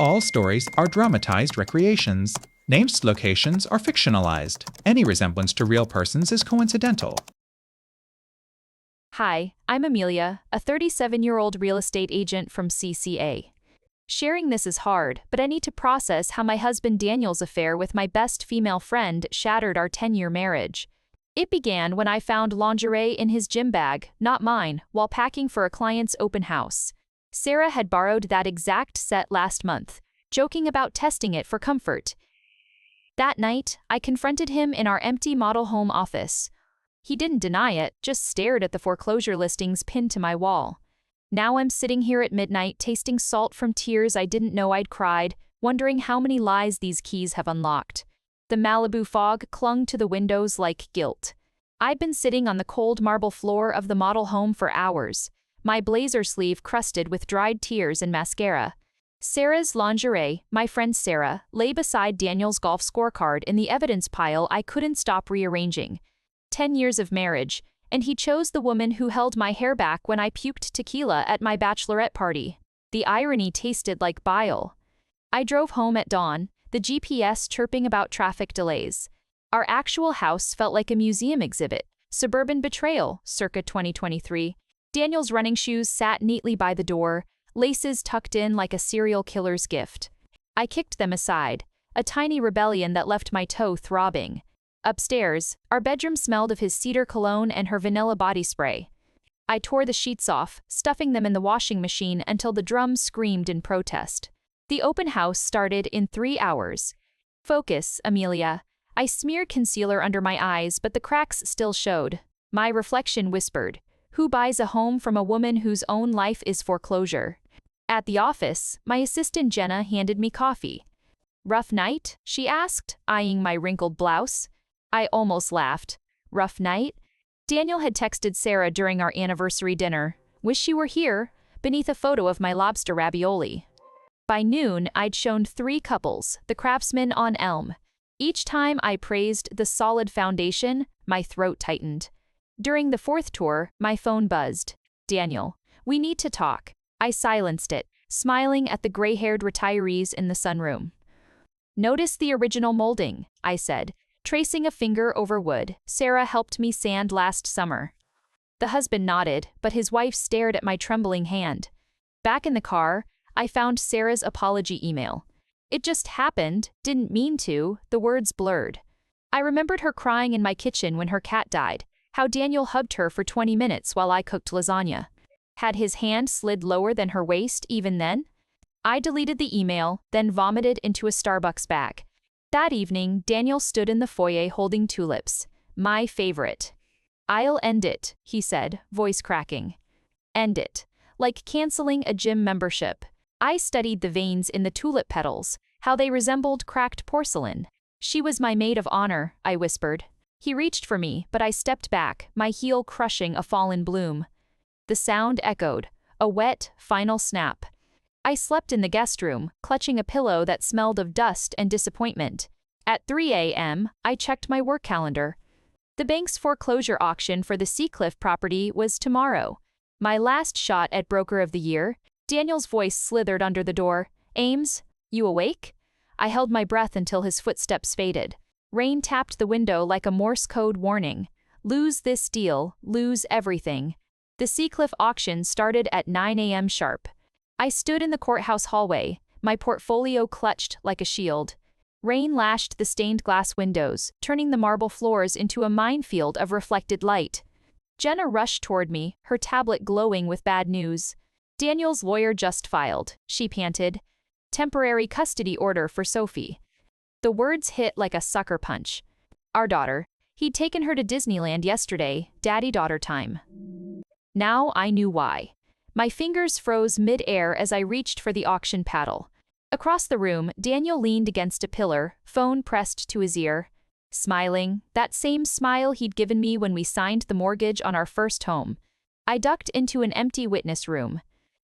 All stories are dramatized recreations. Named locations are fictionalized. Any resemblance to real persons is coincidental. Hi, I'm Amelia, a 37-year-old real estate agent from CCA. Sharing this is hard, but I need to process how my husband Daniel's affair with my best female friend shattered our 10-year marriage. It began when I found lingerie in his gym bag, not mine, while packing for a client's open house. Sarah had borrowed that exact set last month, joking about testing it for comfort. That night, I confronted him in our empty model home office. He didn't deny it, just stared at the foreclosure listings pinned to my wall. Now I'm sitting here at midnight tasting salt from tears I didn't know I'd cried, wondering how many lies these keys have unlocked. The Malibu fog clung to the windows like guilt. I'd been sitting on the cold marble floor of the model home for hours, my blazer sleeve crusted with dried tears and mascara. Sarah's lingerie, my friend Sarah, lay beside Daniel's golf scorecard in the evidence pile I couldn't stop rearranging. 10 years of marriage, and he chose the woman who held my hair back when I puked tequila at my bachelorette party. The irony tasted like bile. I drove home at dawn, the GPS chirping about traffic delays. Our actual house felt like a museum exhibit, suburban betrayal, circa 2023. Daniel's running shoes sat neatly by the door, laces tucked in like a serial killer's gift. I kicked them aside, a tiny rebellion that left my toe throbbing. Upstairs, our bedroom smelled of his cedar cologne and her vanilla body spray. I tore the sheets off, stuffing them in the washing machine until the drums screamed in protest. The open house started in 3 hours. Focus, Amelia. I smeared concealer under my eyes, but the cracks still showed. My reflection whispered, "Who buys a home from a woman whose own life is foreclosure?" At the office, my assistant Jenna handed me coffee. "Rough night?" she asked, eyeing my wrinkled blouse. I almost laughed. Rough night? Daniel had texted Sarah during our anniversary dinner, "Wish she were here," beneath a photo of my lobster ravioli. By noon, I'd shown 3 couples, the craftsmen on Elm. Each time I praised the solid foundation, my throat tightened. During the 4th tour, my phone buzzed. "Daniel, we need to talk." I silenced it, smiling at the gray-haired retirees in the sunroom. "Notice the original molding," I said, tracing a finger over wood Sarah helped me sand last summer. The husband nodded, but his wife stared at my trembling hand. Back in the car, I found Sarah's apology email. "It just happened, didn't mean to," the words blurred. I remembered her crying in my kitchen when her cat died, how Daniel hugged her for 20 minutes while I cooked lasagna. Had his hand slid lower than her waist even then? I deleted the email, then vomited into a Starbucks bag. That evening, Daniel stood in the foyer holding tulips. My favorite. "I'll end it," he said, voice cracking. End it. Like canceling a gym membership. I studied the veins in the tulip petals, how they resembled cracked porcelain. "She was my maid of honor," I whispered. He reached for me, but I stepped back, my heel crushing a fallen bloom. The sound echoed, a wet, final snap. I slept in the guest room, clutching a pillow that smelled of dust and disappointment. At 3 a.m., I checked my work calendar. The bank's foreclosure auction for the Seacliff property was tomorrow. My last shot at Broker of the Year. Daniel's voice slithered under the door. "Ames, you awake?" I held my breath until his footsteps faded. Rain tapped the window like a Morse code warning. Lose this deal, lose everything. The Seacliff auction started at 9 a.m. sharp. I stood in the courthouse hallway, my portfolio clutched like a shield. Rain lashed the stained glass windows, turning the marble floors into a minefield of reflected light. Jenna rushed toward me, her tablet glowing with bad news. "Daniel's lawyer just filed," she panted. "Temporary custody order for Sophie." The words hit like a sucker punch. Our daughter. He'd taken her to Disneyland yesterday, daddy-daughter time. Now I knew why. My fingers froze mid-air as I reached for the auction paddle. Across the room, Daniel leaned against a pillar, phone pressed to his ear. Smiling, that same smile he'd given me when we signed the mortgage on our first home. I ducked into an empty witness room.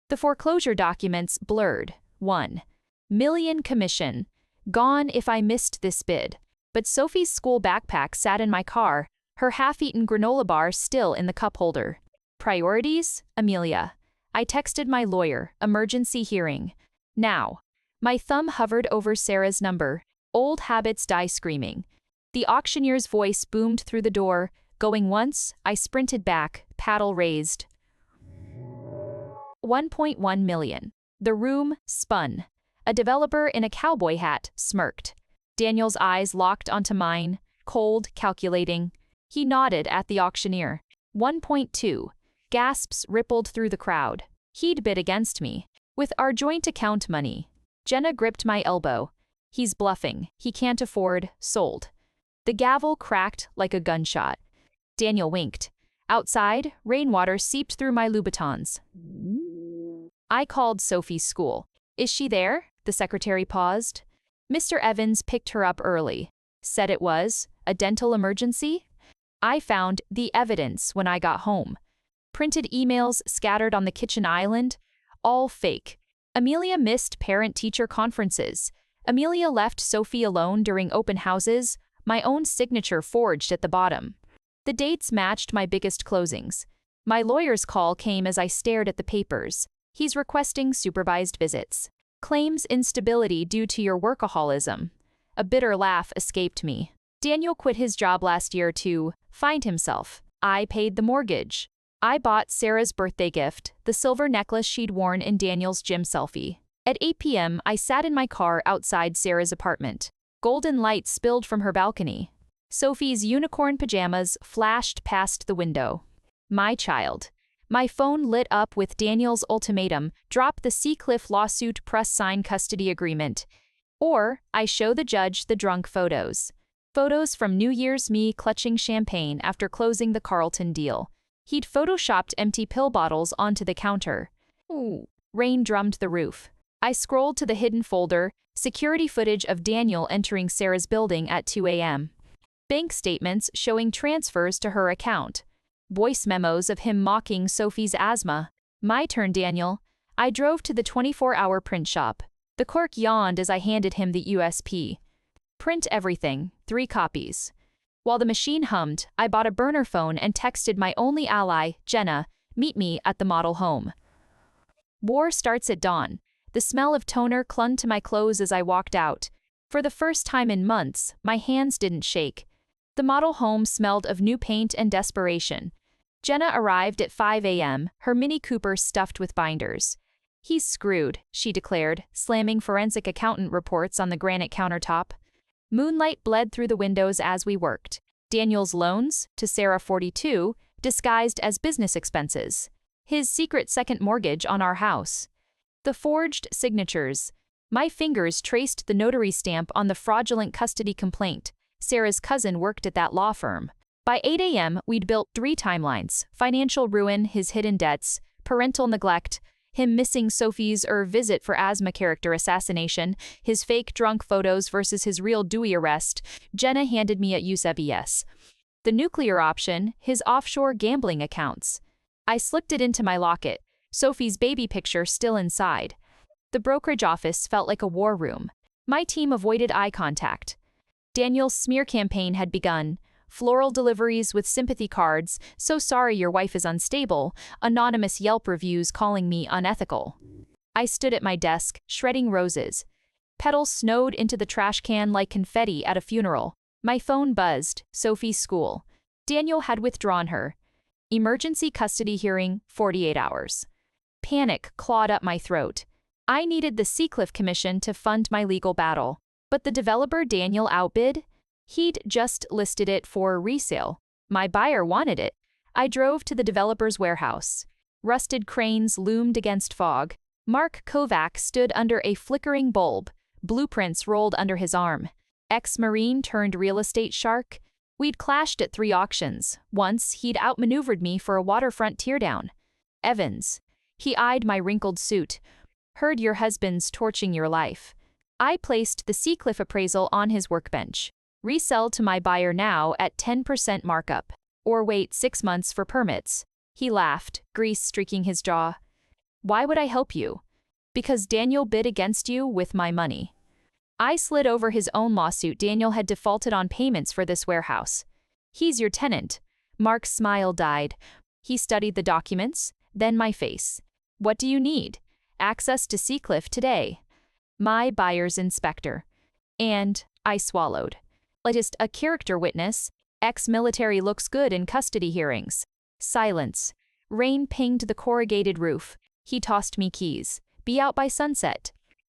The foreclosure documents blurred. 1 million commission. Gone if I missed this bid. But Sophie's school backpack sat in my car, her half-eaten granola bar still in the cup holder. Priorities? Amelia. I texted my lawyer, emergency hearing. Now. My thumb hovered over Sarah's number. Old habits die screaming. The auctioneer's voice boomed through the door. Going once, I sprinted back, paddle raised. 1.1 million. The room spun. A developer in a cowboy hat smirked. Daniel's eyes locked onto mine, cold, calculating. He nodded at the auctioneer. 1.2. Gasps rippled through the crowd. He'd bid against me. With our joint account money. Jenna gripped my elbow. He's bluffing. He can't afford. Sold. The gavel cracked like a gunshot. Daniel winked. Outside, rainwater seeped through my Louboutins. I called Sophie's school. Is she there? The secretary paused. Mr. Evans picked her up early. Said it was a dental emergency? I found the evidence when I got home. Printed emails scattered on the kitchen island. All fake. Amelia missed parent-teacher conferences. Amelia left Sophie alone during open houses. My own signature forged at the bottom. The dates matched my biggest closings. My lawyer's call came as I stared at the papers. He's requesting supervised visits. Claims instability due to your workaholism. A bitter laugh escaped me. Daniel quit his job last year to find himself. I paid the mortgage. I bought Sarah's birthday gift, the silver necklace she'd worn in Daniel's gym selfie. At 8 p.m., I sat in my car outside Sarah's apartment. Golden light spilled from her balcony. Sophie's unicorn pajamas flashed past the window. My child. My phone lit up with Daniel's ultimatum, drop the Seacliff lawsuit, press sign custody agreement. Or, I show the judge the drunk photos. Photos from New Year's me clutching champagne after closing the Carlton deal. He'd photoshopped empty pill bottles onto the counter. Ooh. Rain drummed the roof. I scrolled to the hidden folder, security footage of Daniel entering Sarah's building at 2 a.m. Bank statements showing transfers to her account. Voice memos of him mocking Sophie's asthma. My turn, Daniel. I drove to the 24-hour print shop. The clerk yawned as I handed him the USP. Print everything, 3 copies. While the machine hummed, I bought a burner phone and texted my only ally, Jenna, meet me at the model home. War starts at dawn. The smell of toner clung to my clothes as I walked out. For the first time in months, my hands didn't shake. The model home smelled of new paint and desperation. Jenna arrived at 5 a.m., her Mini Cooper stuffed with binders. He's screwed, she declared, slamming forensic accountant reports on the granite countertop. Moonlight bled through the windows as we worked. Daniel's loans, to Sarah 42, disguised as business expenses. His secret second mortgage on our house. The forged signatures. My fingers traced the notary stamp on the fraudulent custody complaint. Sarah's cousin worked at that law firm. By 8 a.m., we'd built 3 timelines: financial ruin, his hidden debts, parental neglect, him missing Sophie's visit for asthma character assassination, his fake drunk photos versus his real Dewey arrest. Jenna handed me at Eusebius. The nuclear option, his offshore gambling accounts. I slipped it into my locket, Sophie's baby picture still inside. The brokerage office felt like a war room. My team avoided eye contact. Daniel's smear campaign had begun. Floral deliveries with sympathy cards, so sorry your wife is unstable, anonymous Yelp reviews calling me unethical. I stood at my desk, shredding roses. Petals snowed into the trash can like confetti at a funeral. My phone buzzed, Sophie's school. Daniel had withdrawn her. Emergency custody hearing, 48 hours. Panic clawed up my throat. I needed the Seacliff Commission to fund my legal battle. But the developer Daniel outbid? He'd just listed it for resale. My buyer wanted it. I drove to the developer's warehouse. Rusted cranes loomed against fog. Mark Kovac stood under a flickering bulb. Blueprints rolled under his arm. Ex-Marine turned real estate shark. We'd clashed at 3 auctions. Once, he'd outmaneuvered me for a waterfront teardown. Evans. He eyed my wrinkled suit. Heard your husband's torching your life. I placed the Seacliff appraisal on his workbench. Resell to my buyer now at 10% markup. Or wait 6 months for permits. He laughed, grease streaking his jaw. Why would I help you? Because Daniel bid against you with my money. I slid over his own lawsuit. Daniel had defaulted on payments for this warehouse. He's your tenant. Mark's smile died. He studied the documents, then my face. What do you need? Access to Seacliff today. My buyer's inspector. And I swallowed. Latest a character witness. Ex-military looks good in custody hearings. Silence. Rain pinged the corrugated roof. He tossed me keys. Be out by sunset.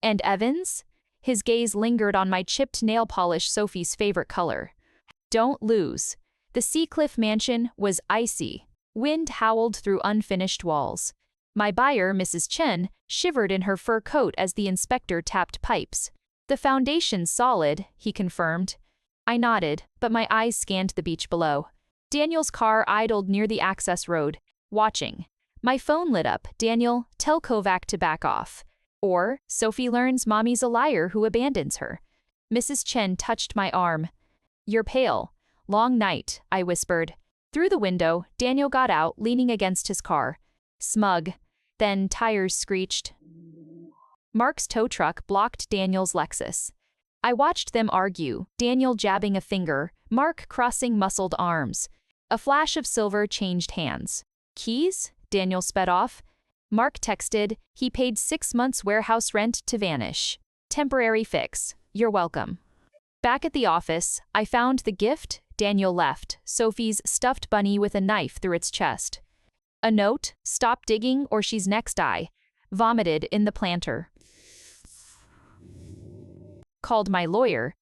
And Evans? His gaze lingered on my chipped nail polish, Sophie's favorite color. Don't lose. The Seacliff mansion was icy. Wind howled through unfinished walls. My buyer, Mrs. Chen, shivered in her fur coat as the inspector tapped pipes. The foundation's solid, he confirmed. I nodded, but my eyes scanned the beach below. Daniel's car idled near the access road, watching. My phone lit up. Daniel, tell Kovac to back off. Or, Sophie learns mommy's a liar who abandons her. Mrs. Chen touched my arm. You're pale. Long night, I whispered. Through the window, Daniel got out, leaning against his car. Smug. Then tires screeched. Mark's tow truck blocked Daniel's Lexus. I watched them argue, Daniel jabbing a finger, Mark crossing muscled arms. A flash of silver changed hands. Keys? Daniel sped off. Mark texted, he paid 6 months warehouse rent to vanish. Temporary fix. You're welcome. Back at the office, I found the gift. Daniel left, Sophie's stuffed bunny with a knife through its chest. A note, stop digging or she's next eye. Vomited in the planter. Called my lawyer.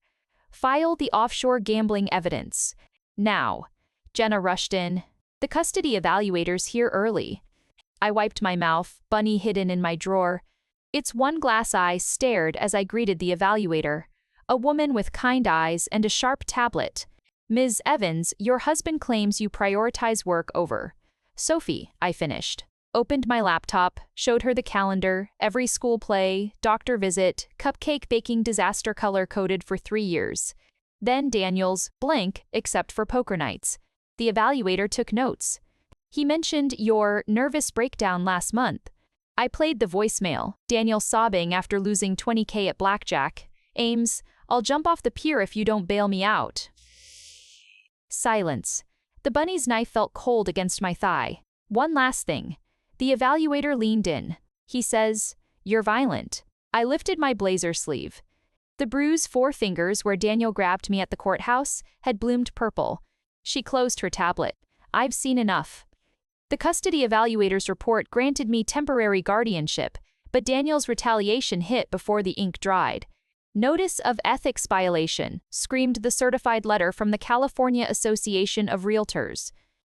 File the offshore gambling evidence. Now. Jenna rushed in. The custody evaluator's here early. I wiped my mouth, bunny hidden in my drawer. Its one glass eye stared as I greeted the evaluator. A woman with kind eyes and a sharp tablet. Ms. Evans, your husband claims you prioritize work over. Sophie, I finished. Opened my laptop, showed her the calendar, every school play, doctor visit, cupcake baking disaster color-coded for 3 years. Then Daniel's, blank, except for poker nights. The evaluator took notes. He mentioned your nervous breakdown last month. I played the voicemail, Daniel sobbing after losing $20K at blackjack. Ames, I'll jump off the pier if you don't bail me out. Silence. The bunny's knife felt cold against my thigh. One last thing. The evaluator leaned in. He says, you're violent. I lifted my blazer sleeve. The bruised 4 fingers where Daniel grabbed me at the courthouse had bloomed purple. She closed her tablet. I've seen enough. The custody evaluator's report granted me temporary guardianship, but Daniel's retaliation hit before the ink dried. Notice of ethics violation, screamed the certified letter from the California Association of Realtors.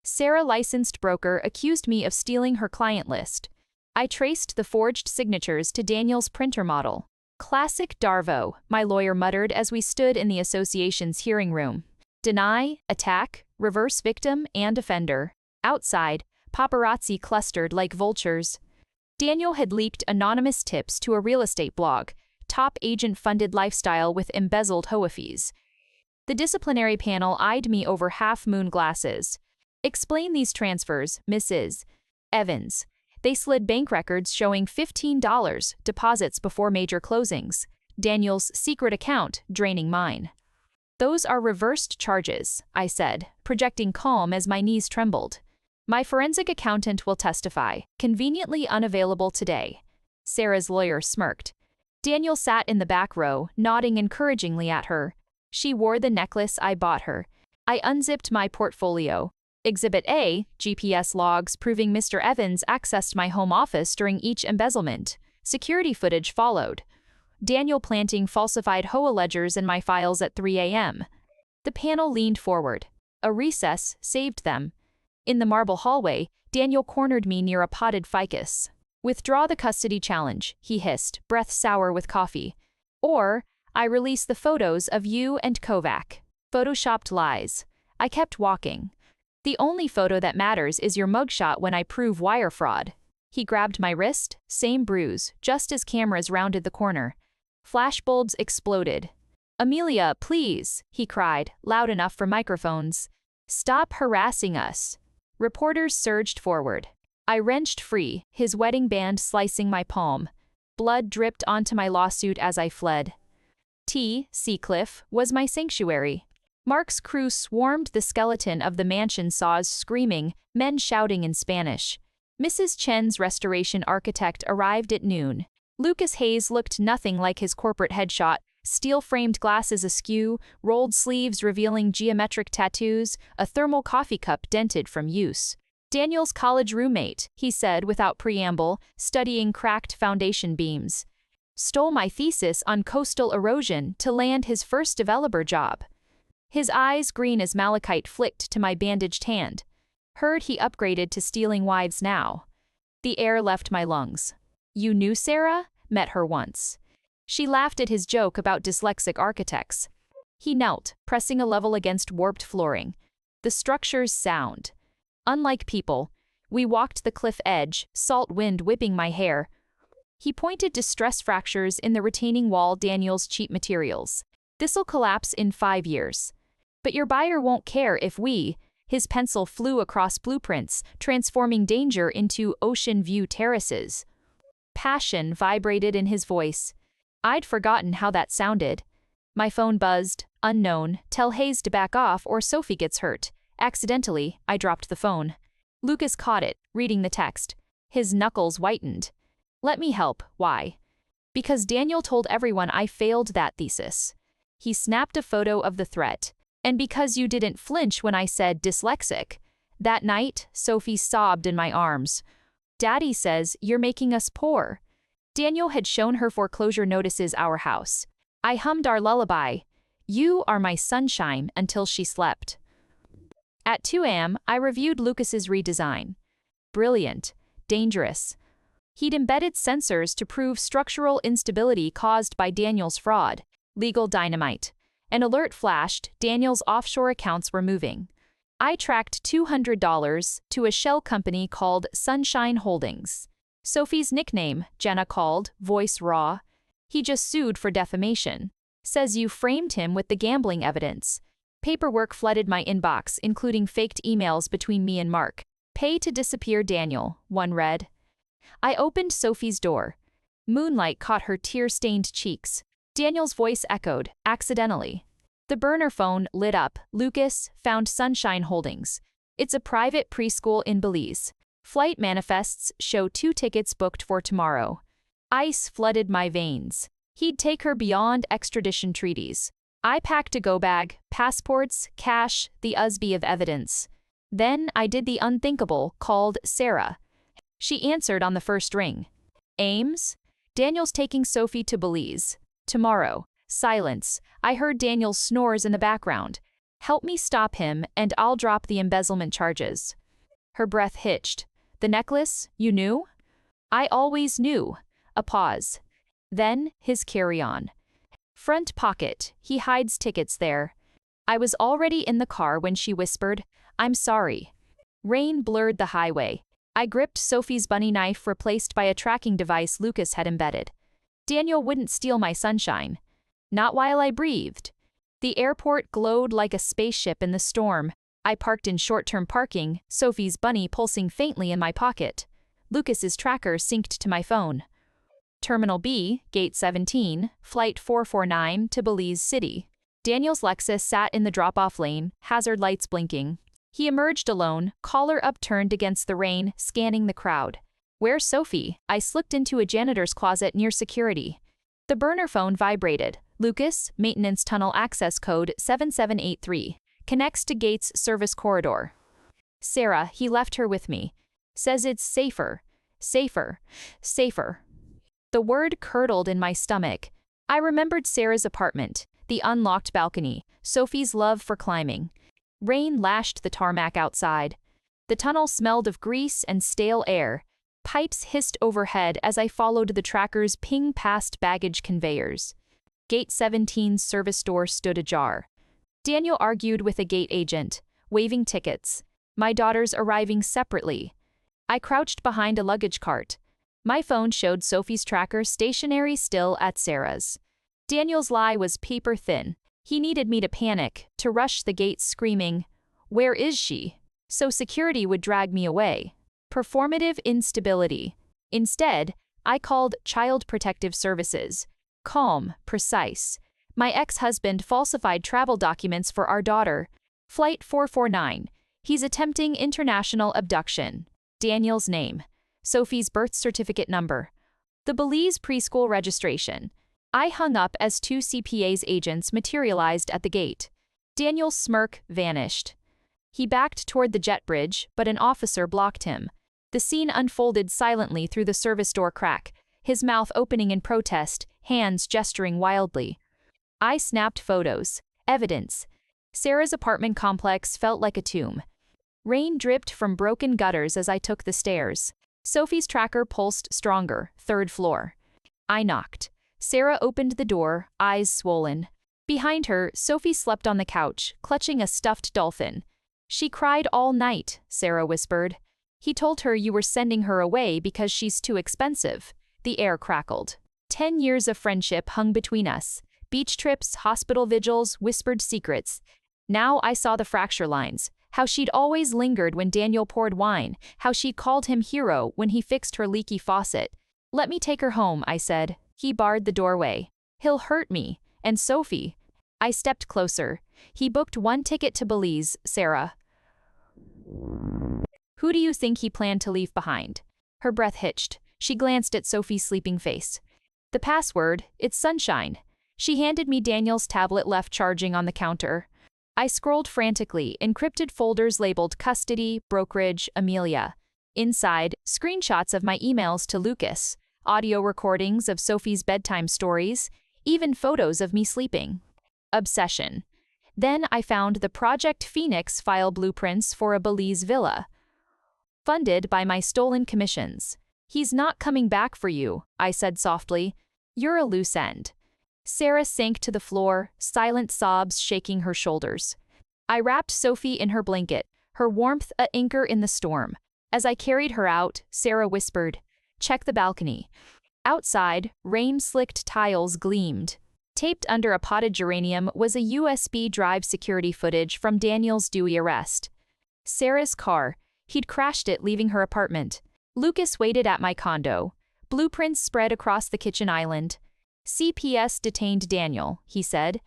Sarah, licensed broker, accused me of stealing her client list. I traced the forged signatures to Daniel's printer model. Classic Darvo, my lawyer muttered as we stood in the association's hearing room. Deny, attack, reverse victim and offender. Outside, paparazzi clustered like vultures. Daniel had leaked anonymous tips to a real estate blog, top agent-funded lifestyle with embezzled HOA fees. The disciplinary panel eyed me over half-moon glasses. Explain these transfers, Mrs. Evans. They slid bank records showing $15 deposits before major closings. Daniel's secret account draining mine. Those are reversed charges, I said, projecting calm as my knees trembled. My forensic accountant will testify, conveniently unavailable today. Sarah's lawyer smirked. Daniel sat in the back row, nodding encouragingly at her. She wore the necklace I bought her. I unzipped my portfolio. Exhibit A, GPS logs proving Mr. Evans accessed my home office during each embezzlement. Security footage followed. Daniel planting falsified HOA ledgers in my files at 3 a.m. The panel leaned forward. A recess saved them. In the marble hallway, Daniel cornered me near a potted ficus. Withdraw the custody challenge, he hissed, breath sour with coffee. Or, I release the photos of you and Kovac. Photoshopped lies. I kept walking. The only photo that matters is your mugshot when I prove wire fraud. He grabbed my wrist, same bruise, just as cameras rounded the corner. Flashbulbs exploded. Amelia, please, he cried, loud enough for microphones. Stop harassing us. Reporters surged forward. I wrenched free, his wedding band slicing my palm. Blood dripped onto my lawsuit as I fled. Seacliff was my sanctuary. Mark's crew swarmed the skeleton of the mansion saws screaming, men shouting in Spanish. Mrs. Chen's restoration architect arrived at noon. Lucas Hayes looked nothing like his corporate headshot. Steel-framed glasses askew, rolled sleeves revealing geometric tattoos, a thermal coffee cup dented from use. Daniel's college roommate, he said without preamble, studying cracked foundation beams. Stole my thesis on coastal erosion to land his first developer job. His eyes, green as malachite, flicked to my bandaged hand. Heard he upgraded to stealing wives now. The air left my lungs. You knew Sarah? Met her once. She laughed at his joke about dyslexic architects. He knelt, pressing a level against warped flooring. The structure's sound. Unlike people, we walked the cliff edge, salt wind whipping my hair. He pointed to stress fractures in the retaining wall, Daniel's cheap materials. This'll collapse in 5 years. But your buyer won't care if we... His pencil flew across blueprints, transforming danger into ocean view terraces. Passion vibrated in his voice. I'd forgotten how that sounded. My phone buzzed. Unknown. Tell Hayes to back off or Sophie gets hurt. Accidentally, I dropped the phone. Lucas caught it, reading the text. His knuckles whitened. Let me help. Why? Because Daniel told everyone I failed that thesis. He snapped a photo of the threat. And because you didn't flinch when I said dyslexic. That night, Sophie sobbed in my arms. Daddy says you're making us poor. Daniel had shown her foreclosure notices our house. I hummed our lullaby. You are my sunshine until she slept. At 2 a.m., I reviewed Lucas's redesign. Brilliant. Dangerous. He'd embedded sensors to prove structural instability caused by Daniel's fraud. Legal dynamite. An alert flashed, Daniel's offshore accounts were moving. I tracked $200 to a shell company called Sunshine Holdings. Sophie's nickname, Jenna called, Voice Raw. He just sued for defamation. Says you framed him with the gambling evidence. Paperwork flooded my inbox, including faked emails between me and Mark. Pay to disappear Daniel, one read. I opened Sophie's door. Moonlight caught her tear-stained cheeks. Daniel's voice echoed, accidentally. The burner phone lit up. Lucas found Sunshine Holdings. It's a private preschool in Belize. Flight manifests show 2 tickets booked for tomorrow. Ice flooded my veins. He'd take her beyond extradition treaties. I packed a go bag, passports, cash, the Usby of evidence. Then I did the unthinkable, called Sarah. She answered on the first ring. Ames? Daniel's taking Sophie to Belize. Tomorrow. Silence. I heard Daniel's snores in the background. Help me stop him, and I'll drop the embezzlement charges. Her breath hitched. The necklace, you knew? I always knew. A pause. Then, his carry-on. Front pocket, he hides tickets there. I was already in the car when she whispered, I'm sorry. Rain blurred the highway. I gripped Sophie's bunny knife replaced by a tracking device Lucas had embedded. Daniel wouldn't steal my sunshine. Not while I breathed. The airport glowed like a spaceship in the storm. I parked in short-term parking, Sophie's bunny pulsing faintly in my pocket. Lucas's tracker synced to my phone. Terminal B, Gate 17, Flight 449 to Belize City. Daniel's Lexus sat in the drop-off lane, hazard lights blinking. He emerged alone, collar upturned against the rain, scanning the crowd. Where's Sophie? I slipped into a janitor's closet near security. The burner phone vibrated. Lucas, maintenance tunnel access code 7783. Connects to Gates service corridor. Sarah, he left her with me. Says it's safer. Safer. Safer. The word curdled in my stomach. I remembered Sarah's apartment, the unlocked balcony, Sophie's love for climbing. Rain lashed the tarmac outside. The tunnel smelled of grease and stale air. Pipes hissed overhead as I followed the tracker's ping past baggage conveyors. Gate 17's service door stood ajar. Daniel argued with a gate agent, waving tickets. My daughters arriving separately. I crouched behind a luggage cart. My phone showed Sophie's tracker stationary still at Sarah's. Daniel's lie was paper thin. He needed me to panic, to rush the gates screaming, "Where is she?" so security would drag me away. Performative instability. Instead, I called Child Protective Services. Calm, precise. My ex-husband falsified travel documents for our daughter. Flight 449. He's attempting international abduction. Daniel's name. Sophie's birth certificate number. The Belize preschool registration. I hung up as two CPA's agents materialized at the gate. Daniel's smirk vanished. He backed toward the jet bridge, but an officer blocked him. The scene unfolded silently through the service door crack, his mouth opening in protest, hands gesturing wildly. I snapped photos. Evidence. Sarah's apartment complex felt like a tomb. Rain dripped from broken gutters as I took the stairs. Sophie's tracker pulsed stronger, 3rd floor. I knocked. Sarah opened the door, eyes swollen. Behind her, Sophie slept on the couch, clutching a stuffed dolphin. She cried all night, Sarah whispered. He told her you were sending her away because she's too expensive. The air crackled. 10 years of friendship hung between us. Beach trips, hospital vigils, whispered secrets. Now I saw the fracture lines. How she'd always lingered when Daniel poured wine. How she'd called him hero when he fixed her leaky faucet. Let me take her home, I said. He barred the doorway. He'll hurt me. And Sophie. I stepped closer. He booked 1 ticket to Belize, Sarah. Who do you think he planned to leave behind? Her breath hitched. She glanced at Sophie's sleeping face. The password, it's Sunshine. She handed me Daniel's tablet left charging on the counter. I scrolled frantically, encrypted folders labeled custody, brokerage, Amelia. Inside, screenshots of my emails to Lucas, audio recordings of Sophie's bedtime stories, even photos of me sleeping. Obsession. Then I found the Project Phoenix file blueprints for a Belize villa. Funded by my stolen commissions. He's not coming back for you, I said softly. You're a loose end. Sarah sank to the floor, silent sobs shaking her shoulders. I wrapped Sophie in her blanket, her warmth an anchor in the storm. As I carried her out, Sarah whispered, "Check the balcony." Outside, rain-slicked tiles gleamed. Taped under a potted geranium was a USB drive security footage from Daniel's Dewey arrest. Sarah's car. He'd crashed it leaving her apartment. Lucas waited at my condo. Blueprints spread across the kitchen island. CPS detained Daniel, he said,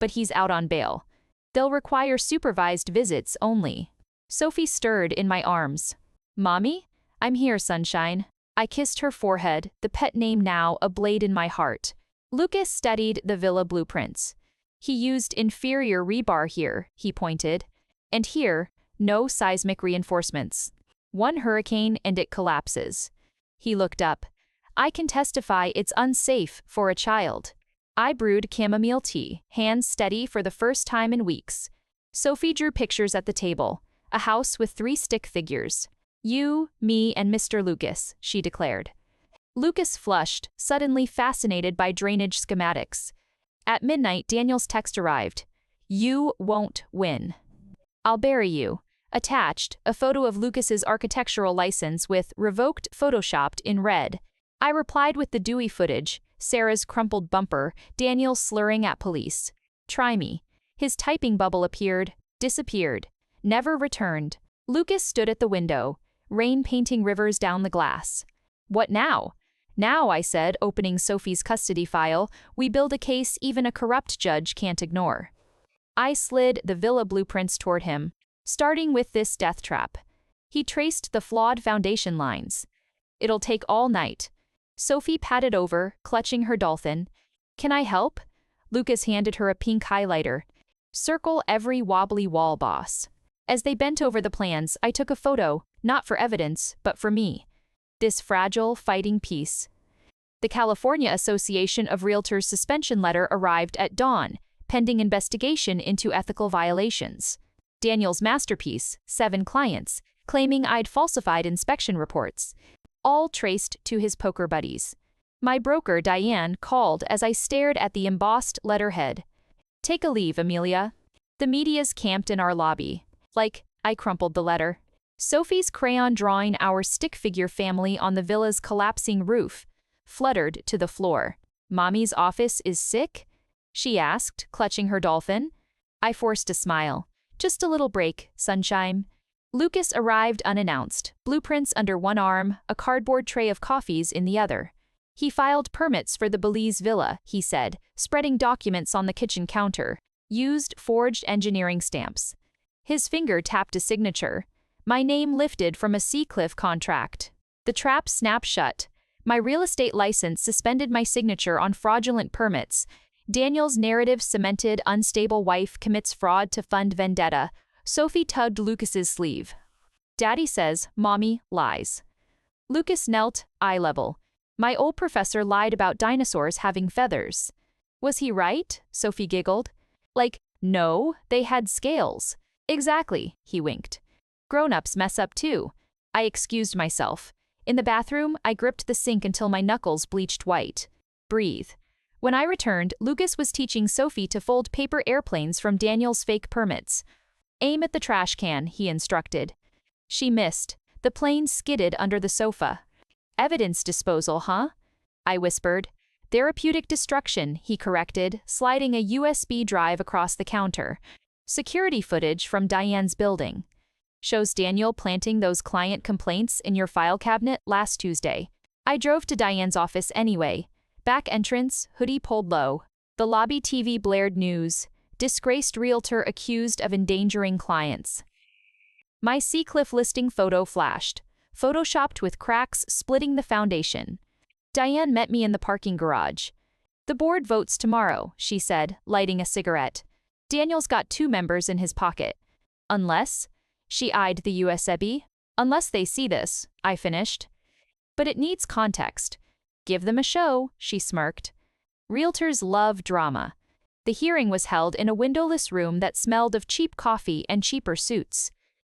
but he's out on bail. They'll require supervised visits only. Sophie stirred in my arms. Mommy? I'm here, Sunshine. I kissed her forehead, the pet name now a blade in my heart. Lucas studied the villa blueprints. He used inferior rebar here, he pointed. And here, no seismic reinforcements. 1 hurricane and it collapses. He looked up. I can testify it's unsafe for a child. I brewed chamomile tea, hands steady for the first time in weeks. Sophie drew pictures at the table, a house with 3 stick figures. You, me, and Mr. Lucas, she declared. Lucas flushed, suddenly fascinated by drainage schematics. At midnight, Daniel's text arrived. You won't win. I'll bury you. Attached, a photo of Lucas's architectural license with revoked photoshopped in red. I replied with the Dewey footage, Sarah's crumpled bumper, Daniel slurring at police. Try me. His typing bubble appeared, disappeared, never returned. Lucas stood at the window, rain painting rivers down the glass. What now? Now, I said, opening Sophie's custody file, we build a case even a corrupt judge can't ignore. I slid the villa blueprints toward him, starting with this death trap. He traced the flawed foundation lines. It'll take all night. Sophie patted over, clutching her dolphin. Can I help? Lucas handed her a pink highlighter. Circle every wobbly wall, boss. As they bent over the plans, I took a photo, not for evidence, but for me. This fragile, fighting piece. The California Association of Realtors suspension letter arrived at dawn, pending investigation into ethical violations. Daniel's masterpiece, 7 clients, claiming I'd falsified inspection reports. All traced to his poker buddies. My broker, Diane, called as I stared at the embossed letterhead. Take a leave, Amelia. The media's camped in our lobby. I crumpled the letter. Sophie's crayon drawing our stick figure family on the villa's collapsing roof fluttered to the floor. Mommy's office is sick? She asked, clutching her dolphin. I forced a smile. Just a little break, Sunshine. Lucas arrived unannounced, blueprints under one arm, a cardboard tray of coffees in the other. He filed permits for the Belize villa, he said, spreading documents on the kitchen counter. Used forged engineering stamps. His finger tapped a signature. My name lifted from a Seacliff contract. The trap snapped shut. My real estate license suspended my signature on fraudulent permits. Daniel's narrative cemented unstable wife commits fraud to fund vendetta. Sophie tugged Lucas's sleeve. Daddy says, Mommy lies. Lucas knelt, eye level. My old professor lied about dinosaurs having feathers. Was he right? Sophie giggled. Like, no, they had scales. Exactly, he winked. Grown-ups mess up too. I excused myself. In the bathroom, I gripped the sink until my knuckles bleached white. Breathe. When I returned, Lucas was teaching Sophie to fold paper airplanes from Daniel's fake permits. Aim at the trash can, he instructed. She missed. The plane skidded under the sofa. Evidence disposal, huh? I whispered. Therapeutic destruction, he corrected, sliding a USB drive across the counter. Security footage from Diane's building. Shows Daniel planting those client complaints in your file cabinet last Tuesday. I drove to Diane's office anyway. Back entrance, hoodie pulled low. The lobby TV blared news. Disgraced realtor accused of endangering clients. My Seacliff listing photo flashed. Photoshopped with cracks splitting the foundation. Diane met me in the parking garage. The board votes tomorrow, she said, lighting a cigarette. Daniel's got 2 members in his pocket. Unless... She eyed the USB. Unless they see this, I finished. But it needs context. Give them a show, she smirked. Realtors love drama. The hearing was held in a windowless room that smelled of cheap coffee and cheaper suits.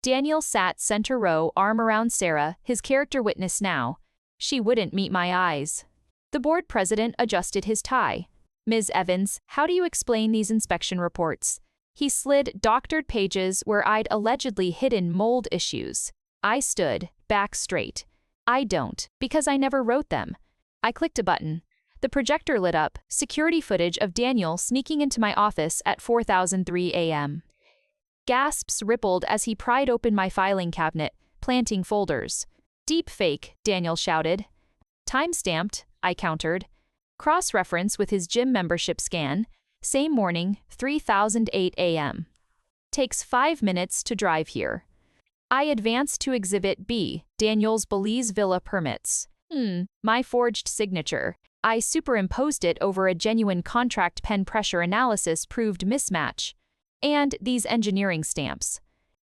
Daniel sat center row, arm around Sarah, his character witness now. She wouldn't meet my eyes. The board president adjusted his tie. Ms. Evans, how do you explain these inspection reports? He slid doctored pages where I'd allegedly hidden mold issues. I stood, back straight. I don't, because I never wrote them. I clicked a button. The projector lit up, security footage of Daniel sneaking into my office at 4:03 a.m. Gasps rippled as he pried open my filing cabinet, planting folders. Deep fake, Daniel shouted. Time-stamped, I countered. Cross-reference with his gym membership scan. Same morning, 3:08 a.m. Takes 5 minutes to drive here. I advanced to Exhibit B, Daniel's Belize Villa permits. My forged signature. I superimposed it over a genuine contract pen pressure analysis proved mismatch. And these engineering stamps.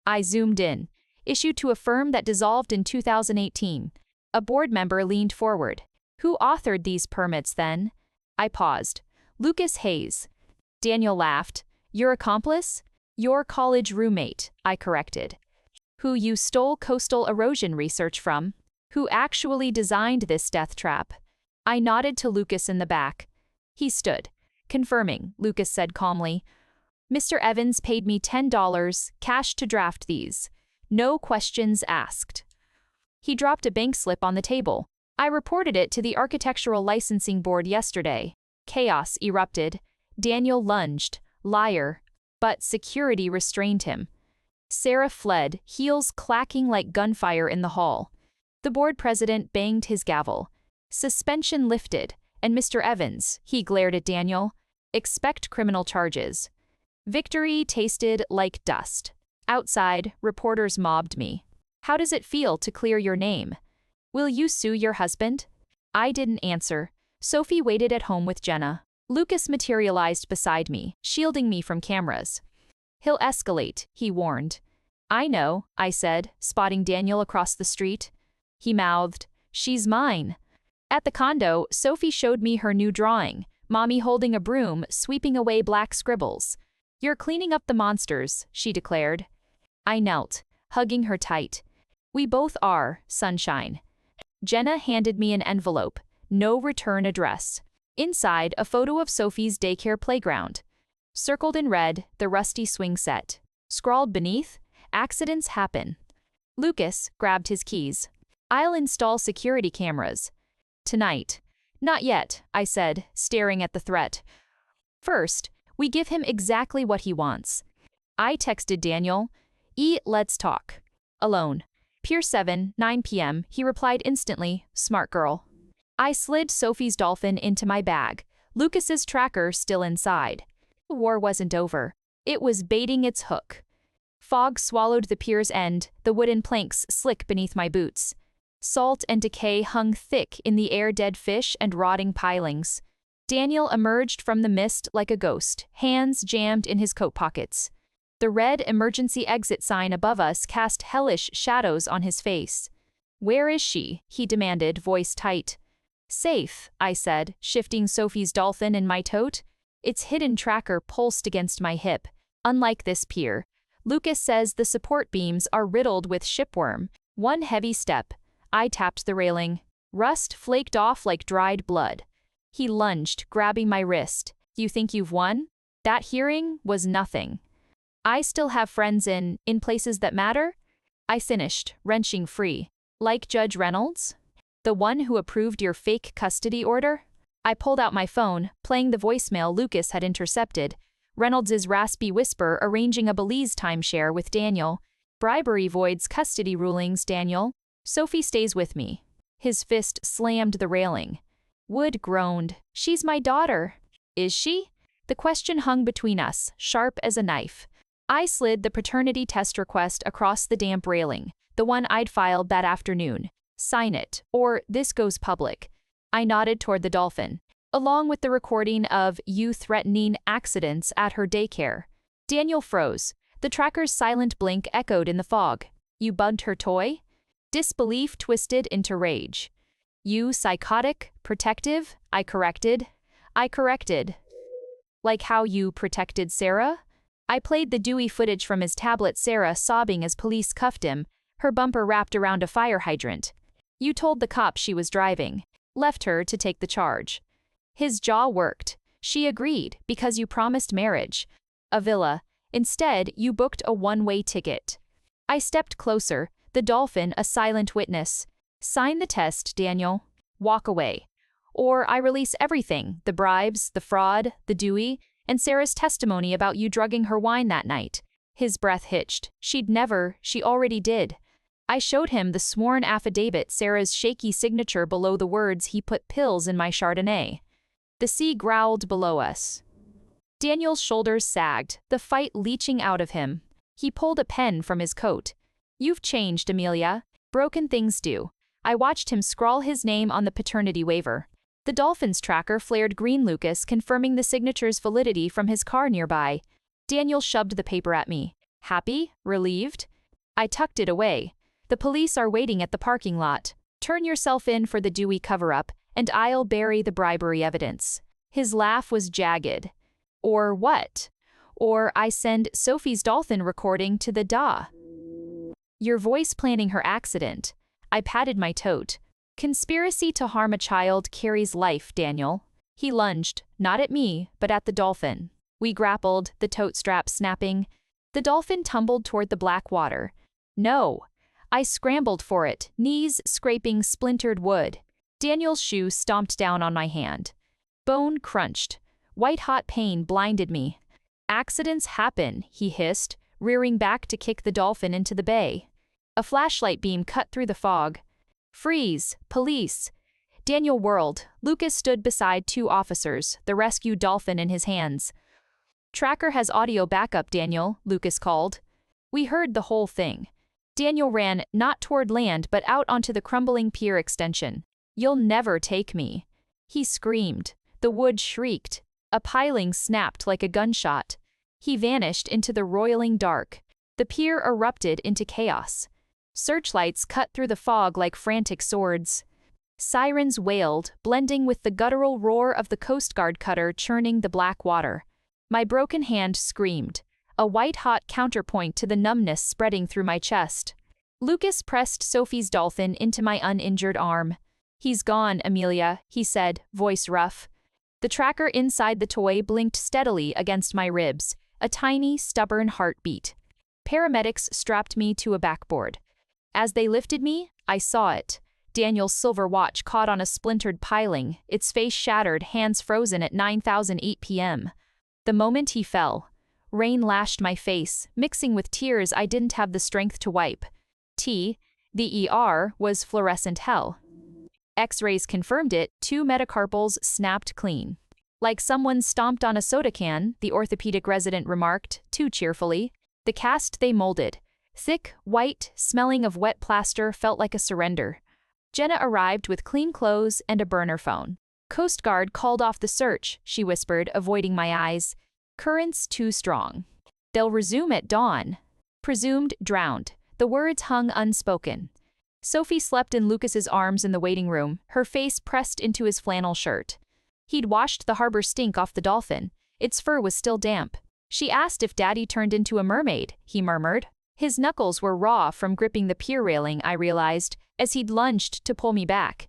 I zoomed in. Issued to a firm that dissolved in 2018. A board member leaned forward. Who authored these permits then? I paused. Lucas Hayes. Daniel laughed. Your accomplice? Your college roommate, I corrected. Who you stole coastal erosion research from? Who actually designed this death trap? I nodded to Lucas in the back. He stood. Confirming, Lucas said calmly. Mr. Evans paid me $10 cash to draft these. No questions asked. He dropped a bank slip on the table. I reported it to the Architectural Licensing Board yesterday. Chaos erupted. Daniel lunged. Liar. But security restrained him. Sarah fled, heels clacking like gunfire in the hall. The board president banged his gavel. Suspension lifted, and Mr. Evans, he glared at Daniel, expect criminal charges. Victory tasted like dust. Outside, reporters mobbed me. How does it feel to clear your name? Will you sue your husband? I didn't answer. Sophie waited at home with Jenna. Lucas materialized beside me, shielding me from cameras. He'll escalate, he warned. I know, I said, spotting Daniel across the street. He mouthed, she's mine. At the condo, Sophie showed me her new drawing, Mommy holding a broom, sweeping away black scribbles. You're cleaning up the monsters, she declared. I knelt, hugging her tight. We both are, sunshine. Jenna handed me an envelope, no return address. Inside, a photo of Sophie's daycare playground. Circled in red, the rusty swing set. Scrawled beneath, accidents happen. Lucas grabbed his keys. I'll install security cameras. Tonight. Not yet, I said, staring at the threat. First, we give him exactly what he wants. I texted Daniel, let's talk. Alone. Pier 7, 9 p.m., he replied instantly, smart girl. I slid Sophie's dolphin into my bag, Lucas's tracker still inside. The war wasn't over. It was baiting its hook. Fog swallowed the pier's end, the wooden planks slick beneath my boots. Salt and decay hung thick in the air, dead fish and rotting pilings. Daniel emerged from the mist like a ghost, hands jammed in his coat pockets. The red emergency exit sign above us cast hellish shadows on his face. "Where is she?" he demanded, voice tight. "Safe," I said, shifting Sophie's dolphin in my tote. Its hidden tracker pulsed against my hip. "Unlike this pier. Lucas says the support beams are riddled with shipworm. One heavy step." I tapped the railing. Rust flaked off like dried blood. He lunged, grabbing my wrist. "You think you've won?" That hearing was nothing. "I still have friends in places that matter?" I finished, wrenching free. "Like Judge Reynolds? The one who approved your fake custody order?" I pulled out my phone, playing the voicemail Lucas had intercepted. Reynolds's raspy whisper arranging a Belize timeshare with Daniel. "Bribery voids custody rulings, Daniel. Sophie stays with me." His fist slammed the railing. Wood groaned. "She's my daughter." "Is she?" The question hung between us, sharp as a knife. I slid the paternity test request across the damp railing, the one I'd filed that afternoon. "Sign it, or this goes public." I nodded toward the dolphin, along with the recording of you threatening accidents at her daycare. Daniel froze. The tracker's silent blink echoed in the fog. "You bugged her toy?" Disbelief twisted into rage. "You psychotic, protective?" I corrected. "Like how you protected Sarah?" I played the dewy footage from his tablet, Sarah sobbing as police cuffed him, her bumper wrapped around a fire hydrant. "You told the cop she was driving. Left her to take the charge." His jaw worked. "She agreed, because you promised marriage. A villa. Instead, you booked a one-way ticket." I stepped closer, the dolphin a silent witness. "Sign the test, Daniel. Walk away. Or I release everything, the bribes, the fraud, the Dewey, and Sarah's testimony about you drugging her wine that night." His breath hitched. "She'd never, she already did." I showed him the sworn affidavit, Sarah's shaky signature below the words, "He put pills in my Chardonnay." The sea growled below us. Daniel's shoulders sagged, the fight leaching out of him. He pulled a pen from his coat. "You've changed, Amelia. Broken things do." I watched him scrawl his name on the paternity waiver. The dolphin's tracker flared green, Lucas confirming the signature's validity from his car nearby. Daniel shoved the paper at me. "Happy? Relieved?" I tucked it away. "The police are waiting at the parking lot. Turn yourself in for the Dewey cover-up, and I'll bury the bribery evidence." His laugh was jagged. "Or what? Or I send Sophie's dolphin recording to the DA. Your voice planning her accident." I patted my tote. "Conspiracy to harm a child carries life, Daniel." He lunged, not at me, but at the dolphin. We grappled, the tote strap snapping. The dolphin tumbled toward the black water. "No." I scrambled for it, knees scraping splintered wood. Daniel's shoe stomped down on my hand. Bone crunched. White-hot pain blinded me. "Accidents happen," he hissed, rearing back to kick the dolphin into the bay. A flashlight beam cut through the fog. "Freeze! Police!" Daniel whirled. Lucas stood beside two officers, the rescued dolphin in his hands. "Tracker has audio backup, Daniel," Lucas called. We heard the whole thing. Daniel ran, not toward land but out onto the crumbling pier extension. "You'll never take me." He screamed. The wood shrieked. A piling snapped like a gunshot. He vanished into the roiling dark. The pier erupted into chaos. Searchlights cut through the fog like frantic swords. Sirens wailed, blending with the guttural roar of the Coast Guard cutter churning the black water. My broken hand screamed, a white-hot counterpoint to the numbness spreading through my chest. Lucas pressed Sophie's dolphin into my uninjured arm. "He's gone, Amelia," he said, voice rough. The tracker inside the toy blinked steadily against my ribs, a tiny, stubborn heartbeat. Paramedics strapped me to a backboard. As they lifted me, I saw it. Daniel's silver watch caught on a splintered piling, its face shattered, hands frozen at 9,008 p.m. The moment he fell, rain lashed my face, mixing with tears I didn't have the strength to wipe. The ER was fluorescent hell. X-rays confirmed it, 2 metacarpals snapped clean. "Like someone stomped on a soda can," the orthopedic resident remarked, too cheerfully. The cast they molded, thick, white, smelling of wet plaster, felt like a surrender. Jenna arrived with clean clothes and a burner phone. Coast Guard called off the search, she whispered, avoiding my eyes. Currents too strong. They'll resume at dawn. Presumed drowned. The words hung unspoken. Sophie slept in Lucas's arms in the waiting room, her face pressed into his flannel shirt. He'd washed the harbor stink off the dolphin. Its fur was still damp. She asked if Daddy turned into a mermaid, he murmured. His knuckles were raw from gripping the pier railing, I realized, as he'd lunged to pull me back.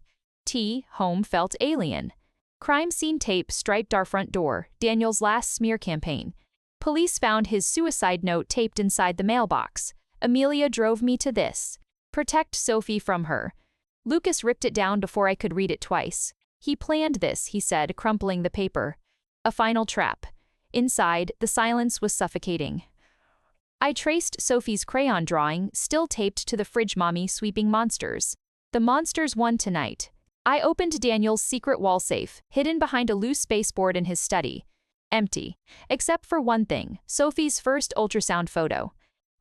Home felt alien. Crime scene tape striped our front door, Daniel's last smear campaign. Police found his suicide note taped inside the mailbox. Amelia drove me to this. Protect Sophie from her. Lucas ripped it down before I could read it twice. He planned this, he said, crumpling the paper. A final trap. Inside, the silence was suffocating. I traced Sophie's crayon drawing, still taped to the fridge, mommy sweeping monsters. The monsters won tonight. I opened Daniel's secret wall safe, hidden behind a loose baseboard in his study. Empty. Except for one thing, Sophie's first ultrasound photo.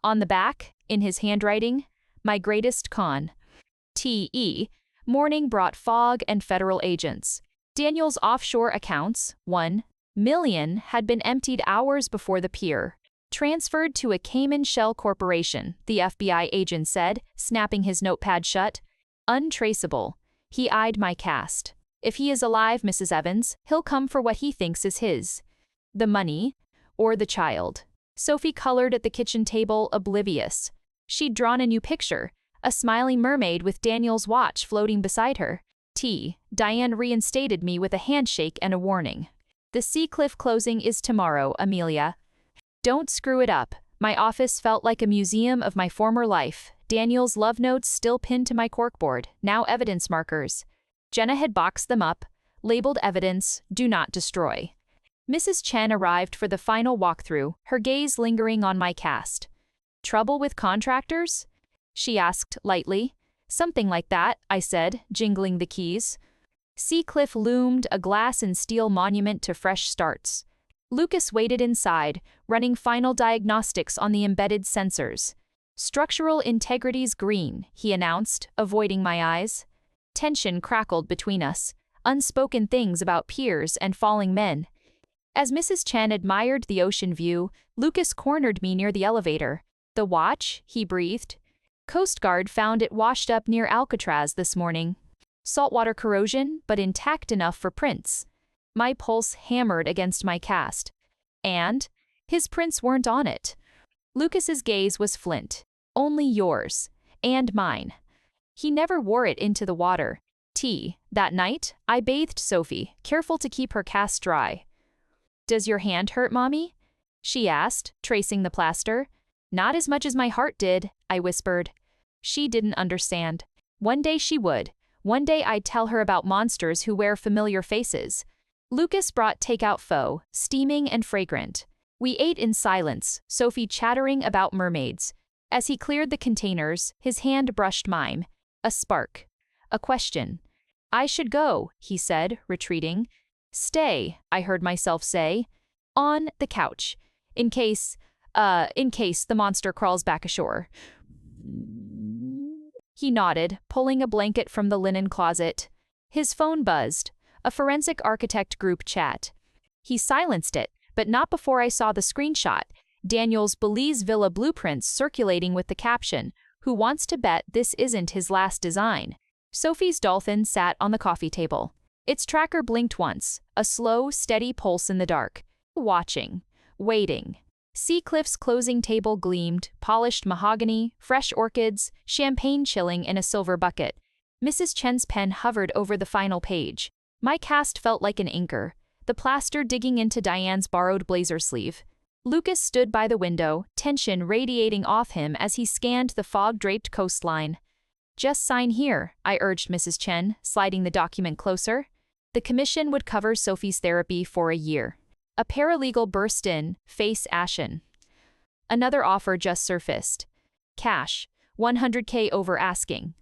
On the back, in his handwriting, my greatest con. T.E. Morning brought fog and federal agents. Daniel's offshore accounts, 1 million, had been emptied hours before the pier. Transferred to a Cayman shell corporation, the FBI agent said, snapping his notepad shut. Untraceable. He eyed my cast. If he is alive, Mrs. Evans, he'll come for what he thinks is his. The money, or the child. Sophie colored at the kitchen table, oblivious. She'd drawn a new picture, a smiling mermaid with Daniel's watch floating beside her. Diane reinstated me with a handshake and a warning. The sea cliff closing is tomorrow, Amelia. Don't screw it up. My office felt like a museum of my former life. Daniel's love notes still pinned to my corkboard, now evidence markers. Jenna had boxed them up, labeled evidence, do not destroy. Mrs. Chen arrived for the final walkthrough, her gaze lingering on my cast. Trouble with contractors? She asked lightly. Something like that, I said, jingling the keys. Seacliff loomed, a glass and steel monument to fresh starts. Lucas waited inside, running final diagnostics on the embedded sensors. Structural integrity's green, he announced, avoiding my eyes. Tension crackled between us, unspoken things about piers and falling men. As Mrs. Chen admired the ocean view, Lucas cornered me near the elevator. The watch, he breathed. Coast Guard found it washed up near Alcatraz this morning. Saltwater corrosion, but intact enough for prints. My pulse hammered against my cast. And his prints weren't on it. Lucas's gaze was flint. Only yours. And mine. He never wore it into the water. That night, I bathed Sophie, careful to keep her cast dry. Does your hand hurt, Mommy? She asked, tracing the plaster. Not as much as my heart did, I whispered. She didn't understand. One day she would. One day I'd tell her about monsters who wear familiar faces. Lucas brought takeout pho, steaming and fragrant. We ate in silence, Sophie chattering about mermaids. As he cleared the containers, his hand brushed mine. A spark. A question. I should go, he said, retreating. Stay, I heard myself say. On the couch. In case the monster crawls back ashore. He nodded, pulling a blanket from the linen closet. His phone buzzed. A forensic architect group chat. He silenced it, but not before I saw the screenshot. Daniel's Belize Villa blueprints circulating with the caption, "Who wants to bet this isn't his last design?" Sophie's dolphin sat on the coffee table. Its tracker blinked once, a slow, steady pulse in the dark. Watching. Waiting. Seacliff's closing table gleamed, polished mahogany, fresh orchids, champagne chilling in a silver bucket. Mrs. Chen's pen hovered over the final page. My cast felt like an anchor, the plaster digging into Diane's borrowed blazer sleeve. Lucas stood by the window, tension radiating off him as he scanned the fog-draped coastline. Just sign here, I urged Mrs. Chen, sliding the document closer. The commission would cover Sophie's therapy for a year. A paralegal burst in, face ashen. Another offer just surfaced. Cash, $100K over asking.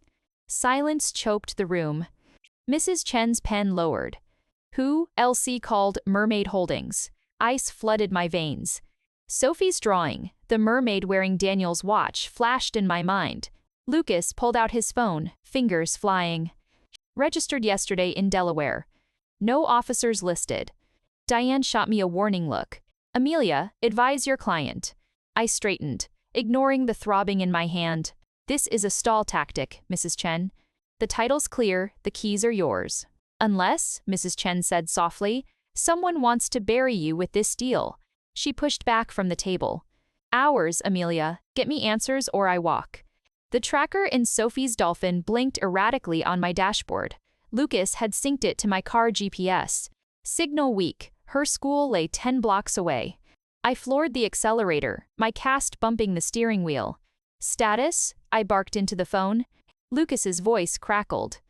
Silence choked the room. Mrs. Chen's pen lowered. Who? LC called Mermaid Holdings. Ice flooded my veins. Sophie's drawing, the mermaid wearing Daniel's watch, flashed in my mind. Lucas pulled out his phone, fingers flying. Registered yesterday in Delaware. No officers listed. Diane shot me a warning look. Amelia, advise your client. I straightened, ignoring the throbbing in my hand. This is a stall tactic, Mrs. Chen. The title's clear, the keys are yours. Unless, Mrs. Chen said softly, someone wants to bury you with this deal. She pushed back from the table. Ours, Amelia. Get me answers or I walk. The tracker in Sophie's Dolphin blinked erratically on my dashboard. Lucas had synced it to my car GPS. Signal weak. Her school lay 10 blocks away. I floored the accelerator, my cast bumping the steering wheel. Status? I barked into the phone. Lucas's voice crackled.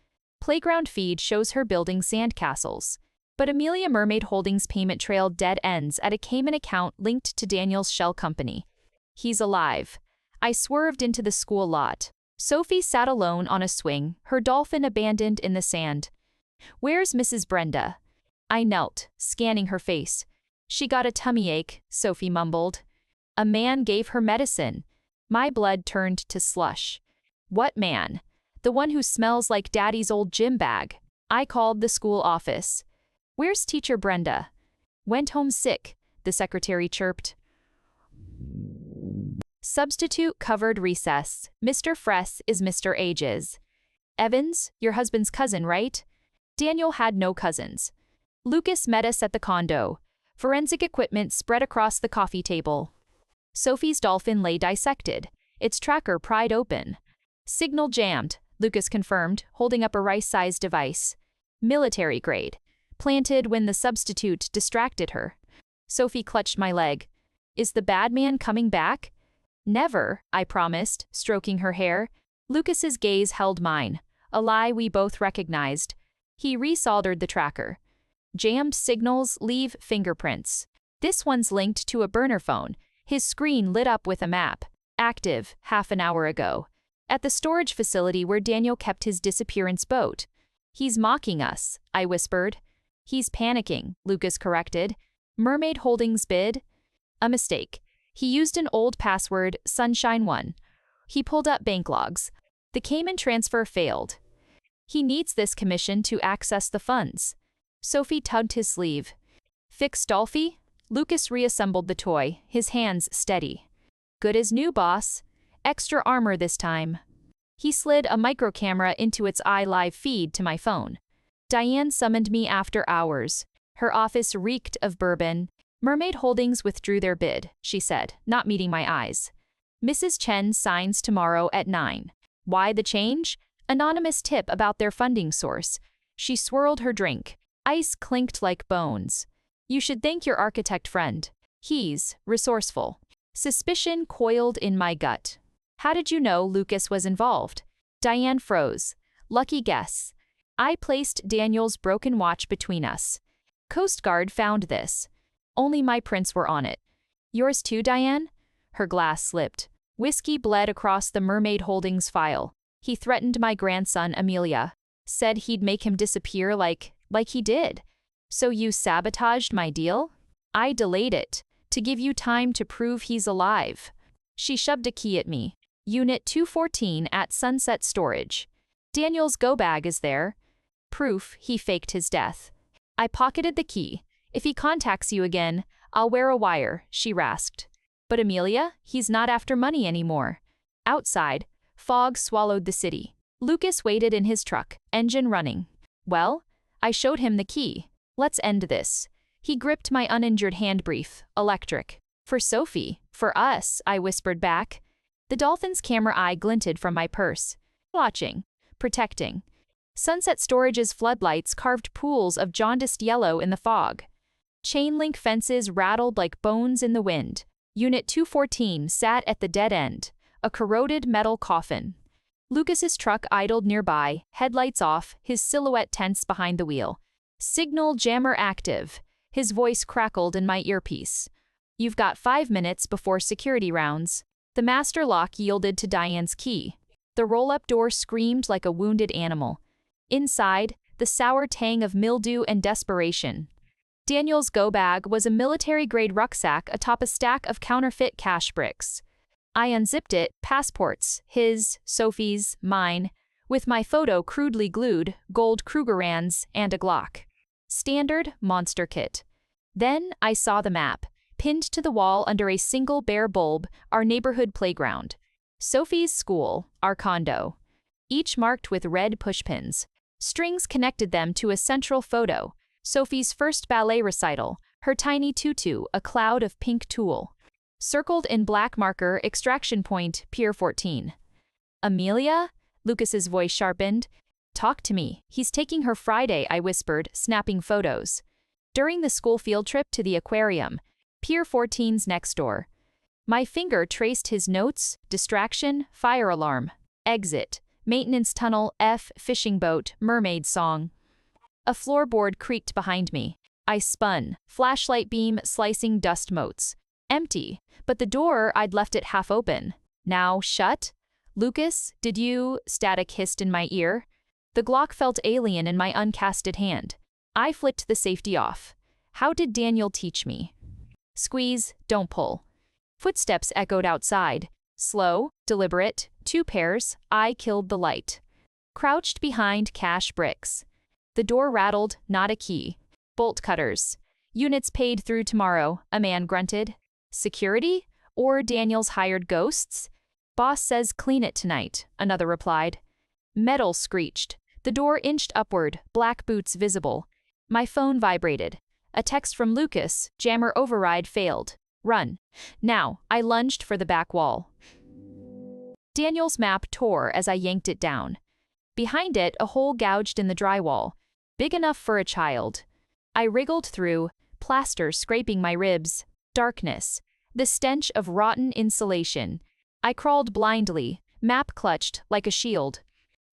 Playground feed shows her building sandcastles. But Amelia Mermaid Holdings payment trail dead ends at a Cayman account linked to Daniel's shell company. He's alive. I swerved into the school lot. Sophie sat alone on a swing, her dolphin abandoned in the sand. Where's Mrs. Brenda? I knelt, scanning her face. She got a tummy ache, Sophie mumbled. A man gave her medicine. My blood turned to slush. What man? The one who smells like Daddy's old gym bag. I called the school office. Where's Teacher Brenda? Went home sick, the secretary chirped. Substitute covered recess. Mr. Fress is Mr. Ages. Evans, your husband's cousin, right? Daniel had no cousins. Lucas met us at the condo. Forensic equipment spread across the coffee table. Sophie's Dolphin lay dissected, its tracker pried open. Signal jammed, Lucas confirmed, holding up a rice-sized device. Military grade. Planted when the substitute distracted her. Sophie clutched my leg. Is the bad man coming back? Never, I promised, stroking her hair. Lucas's gaze held mine, a lie we both recognized. He resoldered the tracker. Jammed signals leave fingerprints. This one's linked to a burner phone. His screen lit up with a map. Active, half an hour ago. At the storage facility where Daniel kept his disappearance boat. He's mocking us, I whispered. He's panicking, Lucas corrected. Mermaid Holdings bid? A mistake. He used an old password, Sunshine1. He pulled up bank logs. The Cayman transfer failed. He needs this commission to access the funds. Sophie tugged his sleeve. Fix Dolphy? Lucas reassembled the toy, his hands steady. Good as new, boss. Extra armor this time. He slid a microcamera into its iLive feed to my phone. Diane summoned me after hours. Her office reeked of bourbon. Mermaid Holdings withdrew their bid, she said, not meeting my eyes. Mrs. Chen signs tomorrow at 9. Why the change? Anonymous tip about their funding source. She swirled her drink. Ice clinked like bones. You should thank your architect friend. He's resourceful. Suspicion coiled in my gut. How did you know Lucas was involved? Diane froze. Lucky guess. I placed Daniel's broken watch between us. Coast Guard found this. Only my prints were on it. Yours too, Diane? Her glass slipped. Whiskey bled across the Mermaid Holdings file. He threatened my grandson, Amelia. Said he'd make him disappear like he did. So you sabotaged my deal? I delayed it, to give you time to prove he's alive. She shoved a key at me. Unit 214 at Sunset Storage. Daniel's go bag is there. Proof he faked his death. I pocketed the key. If he contacts you again, I'll wear a wire, she rasped. But Amelia, he's not after money anymore. Outside, fog swallowed the city. Lucas waited in his truck, engine running. Well, I showed him the key. Let's end this. He gripped my uninjured hand brief, electric. For Sophie, for us, I whispered back. The dolphin's camera eye glinted from my purse. Watching, protecting. Sunset Storage's floodlights carved pools of jaundiced yellow in the fog. Chain-link fences rattled like bones in the wind. Unit 214 sat at the dead end, a corroded metal coffin. Lucas's truck idled nearby, headlights off, his silhouette tense behind the wheel. Signal jammer active. His voice crackled in my earpiece. You've got 5 minutes before security rounds. The master lock yielded to Diane's key. The roll-up door screamed like a wounded animal. Inside, the sour tang of mildew and desperation. Daniel's go bag was a military-grade rucksack atop a stack of counterfeit cash bricks. I unzipped it, passports, his, Sophie's, mine, with my photo crudely glued, gold Krugerrands, and a Glock. Standard monster kit. Then I saw the map, pinned to the wall under a single bare bulb, our neighborhood playground. Sophie's school, our condo. Each marked with red pushpins. Strings connected them to a central photo. Sophie's first ballet recital, her tiny tutu, a cloud of pink tulle. Circled in black marker, extraction point, Pier 14. Amelia? Lucas's voice sharpened. Talk to me. He's taking her Friday, I whispered, snapping photos. During the school field trip to the aquarium, Pier 14's next door. My finger traced his notes, distraction, fire alarm, exit, maintenance tunnel, F, fishing boat, mermaid song. A floorboard creaked behind me. I spun, flashlight beam slicing dust motes. Empty, but the door, I'd left it half open. Now shut? Lucas, did you? Static hissed in my ear. The Glock felt alien in my uncasted hand. I flicked the safety off. How did Daniel teach me? Squeeze, don't pull. Footsteps echoed outside. Slow, deliberate, 2 pairs, I killed the light. Crouched behind cash bricks. The door rattled, not a key. Bolt cutters. Units paid through tomorrow, a man grunted. Security? Or Daniel's hired ghosts? Boss says clean it tonight, another replied. Metal screeched. The door inched upward, black boots visible. My phone vibrated. A text from Lucas, jammer override failed. Run. Now, I lunged for the back wall. Daniel's map tore as I yanked it down. Behind it, a hole gouged in the drywall, big enough for a child. I wriggled through, plaster scraping my ribs, darkness, the stench of rotten insulation. I crawled blindly, map clutched like a shield.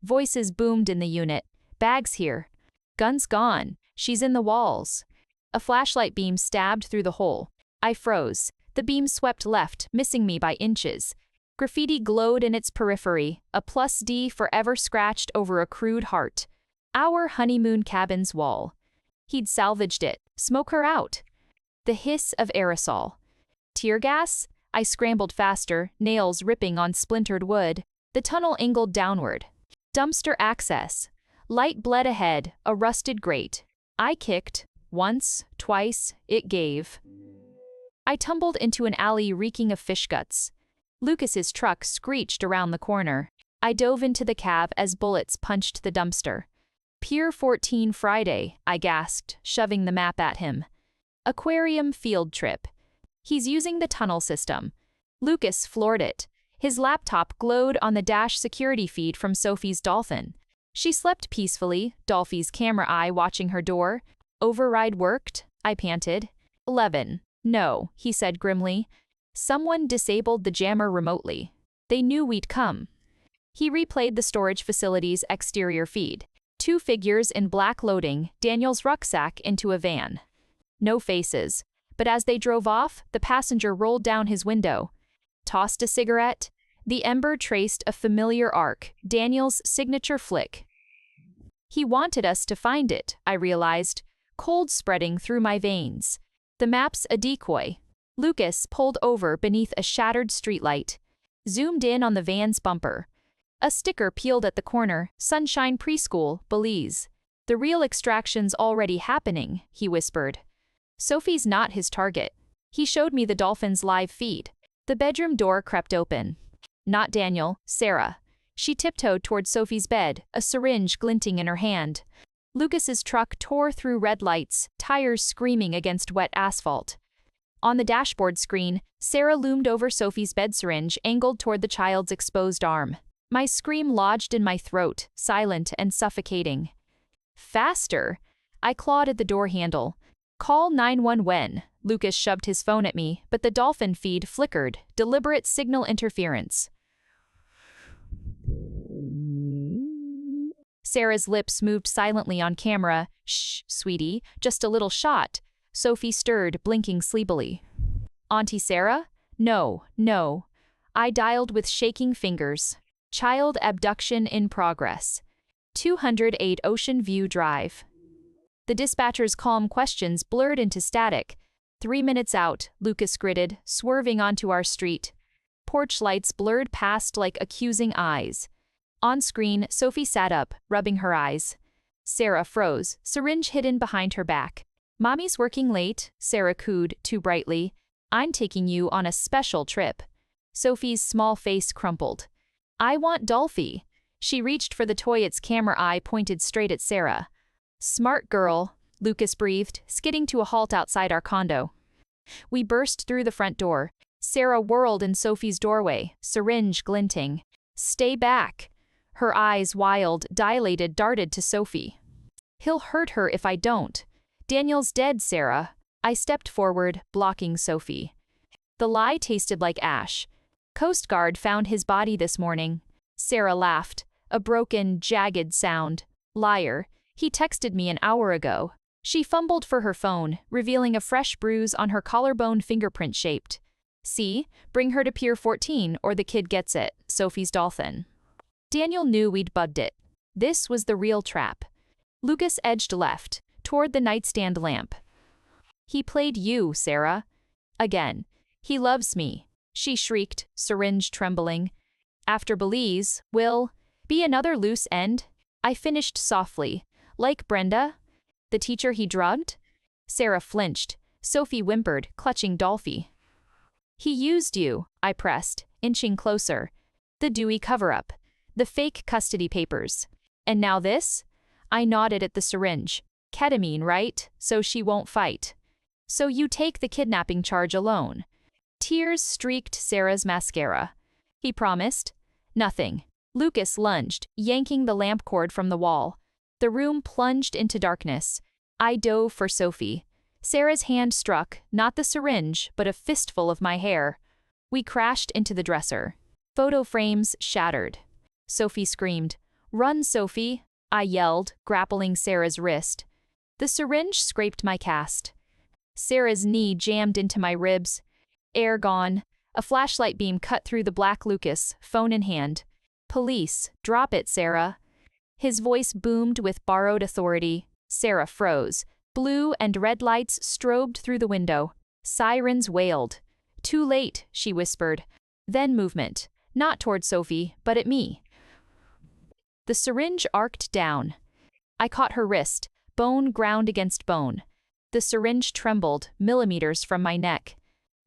Voices boomed in the unit. Bags here. Gun's gone. She's in the walls. A flashlight beam stabbed through the hole. I froze. The beam swept left, missing me by inches. Graffiti glowed in its periphery, a +D forever scratched over a crude heart. Our honeymoon cabin's wall. He'd salvaged it. Smoke her out. The hiss of aerosol. Tear gas? I scrambled faster, nails ripping on splintered wood. The tunnel angled downward. Dumpster access. Light bled ahead, a rusted grate. I kicked. Once, twice, it gave. I tumbled into an alley reeking of fish guts. Lucas's truck screeched around the corner. I dove into the cab as bullets punched the dumpster. Pier 14 Friday, I gasped, shoving the map at him. Aquarium field trip. He's using the tunnel system. Lucas floored it. His laptop glowed on the dash security feed from Sophie's Dolphin. She slept peacefully, Dolphy's camera eye watching her door. Override worked? I panted. 11. No, he said grimly. Someone disabled the jammer remotely. They knew we'd come. He replayed the storage facility's exterior feed. 2 figures in black loading, Daniel's rucksack into a van. No faces. But as they drove off, the passenger rolled down his window. Tossed a cigarette. The ember traced a familiar arc, Daniel's signature flick. He wanted us to find it, I realized, cold spreading through my veins. The map's a decoy. Lucas pulled over beneath a shattered streetlight. Zoomed in on the van's bumper. A sticker peeled at the corner, Sunshine Preschool, Belize. The real extraction's already happening, he whispered. Sophie's not his target. He showed me the Dolphin's live feed. The bedroom door crept open. Not Daniel, Sarah. She tiptoed toward Sophie's bed, a syringe glinting in her hand. Lucas's truck tore through red lights, tires screaming against wet asphalt. On the dashboard screen, Sarah loomed over Sophie's bed syringe angled toward the child's exposed arm. My scream lodged in my throat, silent and suffocating. Faster! I clawed at the door handle. Call 911 when. Lucas shoved his phone at me, but the Dolphin feed flickered, deliberate signal interference. Sarah's lips moved silently on camera. Shh, sweetie, just a little shot. Sophie stirred, blinking sleepily. Auntie Sarah? No, no. I dialed with shaking fingers. Child abduction in progress. 208 Ocean View Drive. The dispatcher's calm questions blurred into static. 3 minutes out, Lucas gritted, swerving onto our street. porch lights blurred past like accusing eyes. On screen, Sophie sat up, rubbing her eyes. Sarah froze, syringe hidden behind her back. "Mommy's working late," Sarah cooed, too brightly. "I'm taking you on a special trip." Sophie's small face crumpled. "I want Dolphy." She reached for the toy, its camera eye pointed straight at Sarah. "Smart girl," Lucas breathed, skidding to a halt outside our condo. We burst through the front door. Sarah whirled in Sophie's doorway, syringe glinting. "Stay back." Her eyes, wild, dilated, darted to Sophie. "He'll hurt her if I don't." "Daniel's dead, Sarah." I stepped forward, blocking Sophie. The lie tasted like ash. "Coast Guard found his body this morning." Sarah laughed, a broken, jagged sound. "Liar. He texted me an hour ago." She fumbled for her phone, revealing a fresh bruise on her collarbone, fingerprint shaped. "See, bring her to Pier 14 or the kid gets it," Sophie's dolphin. Daniel knew we'd bugged it. This was the real trap. Lucas edged left, toward the nightstand lamp. "He played you, Sarah." "Again. He loves me," she shrieked, syringe trembling. "After Belize, will be another loose end?" I finished softly. "Like Brenda? The teacher he drugged?" Sarah flinched. Sophie whimpered, clutching Dolphy. "He used you," I pressed, inching closer. "The Dewey cover-up. The fake custody papers. And now this?" I nodded at the syringe. "Ketamine, right? So she won't fight." "So you take the kidnapping charge alone." Tears streaked Sarah's mascara. "He promised." "Nothing." Lucas lunged, yanking the lamp cord from the wall. The room plunged into darkness. I dove for Sophie. Sarah's hand struck, not the syringe, but a fistful of my hair. We crashed into the dresser. Photo frames shattered. Sophie screamed. "Run, Sophie!" I yelled, grappling Sarah's wrist. The syringe scraped my cast. Sarah's knee jammed into my ribs. Air gone. A flashlight beam cut through the black. Lucas, phone in hand. "Police, drop it, Sarah." His voice boomed with borrowed authority. Sarah froze. Blue and red lights strobed through the window. Sirens wailed. "Too late," she whispered. Then movement. Not toward Sophie, but at me. The syringe arced down. I caught her wrist. Bone ground against bone. The syringe trembled, millimeters from my neck.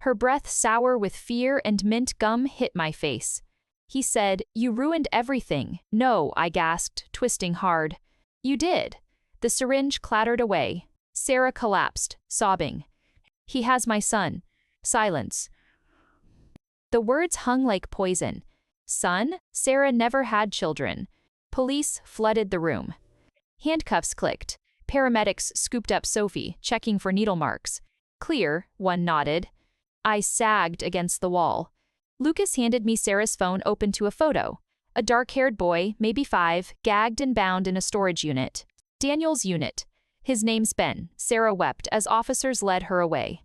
Her breath, sour with fear and mint gum, hit my face. He said, "You ruined everything." "No," I gasped, twisting hard. "You did." The syringe clattered away. Sarah collapsed, sobbing. "He has my son." Silence. The words hung like poison. Son? Sarah never had children. Police flooded the room. Handcuffs clicked. Paramedics scooped up Sophie, checking for needle marks. "Clear," one nodded. I sagged against the wall. Lucas handed me Sarah's phone, open to a photo. A dark-haired boy, maybe 5, gagged and bound in a storage unit. Daniel's unit. His name's Ben. Sarah wept as officers led her away.